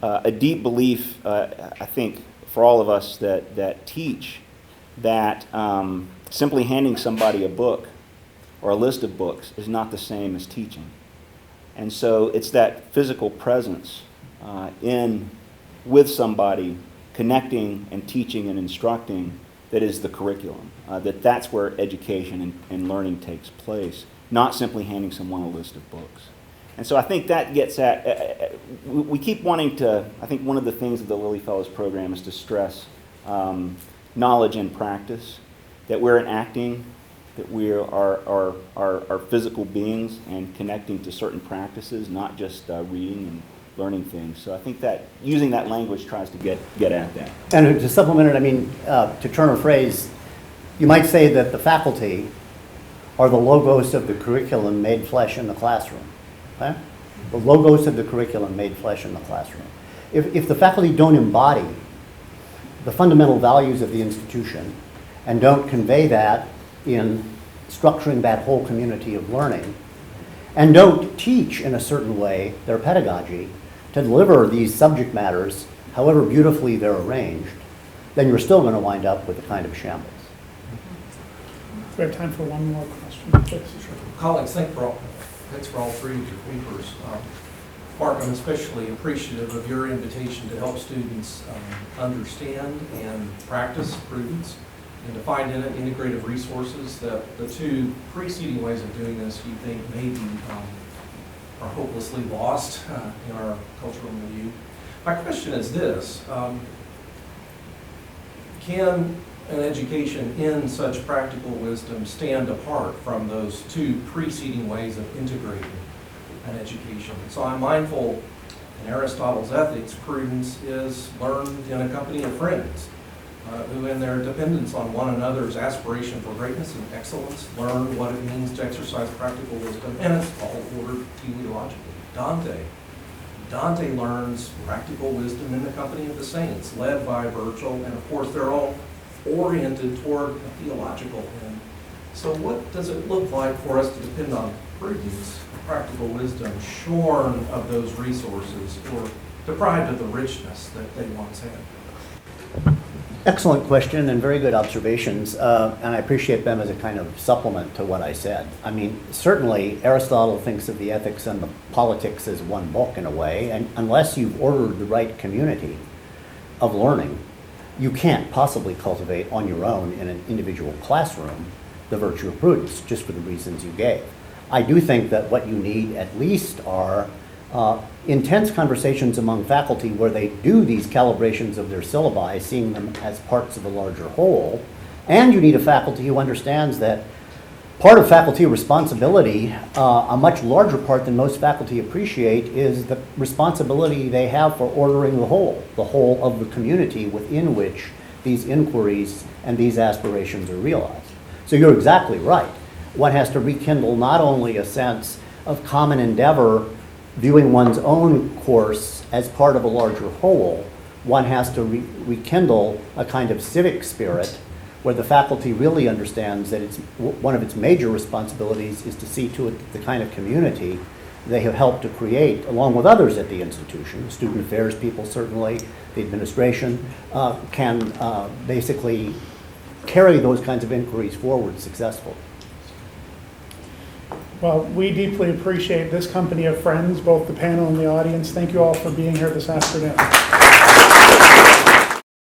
a deep belief, I think, for all of us that teach, that simply handing somebody a book or a list of books is not the same as teaching. And so it's that physical presence with somebody, connecting and teaching and instructing, that is the curriculum. That's where education and learning takes place, not simply handing someone a list of books. And so I think that gets at, we keep wanting to, I think one of the things of the Lilly Fellows program is to stress knowledge and practice, that we're enacting, that we are physical beings and connecting to certain practices, not just reading and learning things. So I think that using that language tries to get at that. And to supplement it, I mean, to turn a phrase, you might say that the faculty are the logos of the curriculum made flesh in the classroom. Okay? The logos of the curriculum made flesh in the classroom. If the faculty don't embody the fundamental values of the institution and don't convey that in structuring that whole community of learning, and don't teach in a certain way their pedagogy to deliver these subject matters, however beautifully they're arranged, then you're still going to wind up with a kind of shambles. We have time for one more question. Please. Colleagues, thanks for all three of your papers. Mark, I'm especially appreciative of your invitation to help students understand and practice prudence, and to find in it integrative resources. That the two preceding ways of doing this, you think, maybe are hopelessly lost in our cultural milieu. My question is this: can an education in such practical wisdom stand apart from those two preceding ways of integrating an education? So I'm mindful in Aristotle's ethics, prudence is learned in a company of friends who, in their dependence on one another's aspiration for greatness and excellence, learn what it means to exercise practical wisdom, and it's all ordered teleologically. Dante learns practical wisdom in the company of the saints, led by Virgil, and of course they're all oriented toward a theological end. So what does it look like for us to depend on prudence, practical wisdom, shorn of those resources or deprived of the richness that they once had? Excellent question and very good observations, and I appreciate them as a kind of supplement to what I said. I mean, certainly Aristotle thinks of the ethics and the politics as one book in a way, and unless you've ordered the right community of learning, you can't possibly cultivate on your own in an individual classroom the virtue of prudence, just for the reasons you gave. I do think that what you need at least are intense conversations among faculty where they do these calibrations of their syllabi, seeing them as parts of a larger whole. And you need a faculty who understands that part of faculty responsibility, a much larger part than most faculty appreciate, is the responsibility they have for ordering the whole of the community within which these inquiries and these aspirations are realized. So you're exactly right. One has to rekindle not only a sense of common endeavor, viewing one's own course as part of a larger whole, one has to rekindle a kind of civic spirit where the faculty really understands that one of its major responsibilities is to see to it that the kind of community they have helped to create, along with others at the institution, student affairs people certainly, the administration, can basically carry those kinds of inquiries forward successfully. Well, we deeply appreciate this company of friends, both the panel and the audience. Thank you all for being here this afternoon.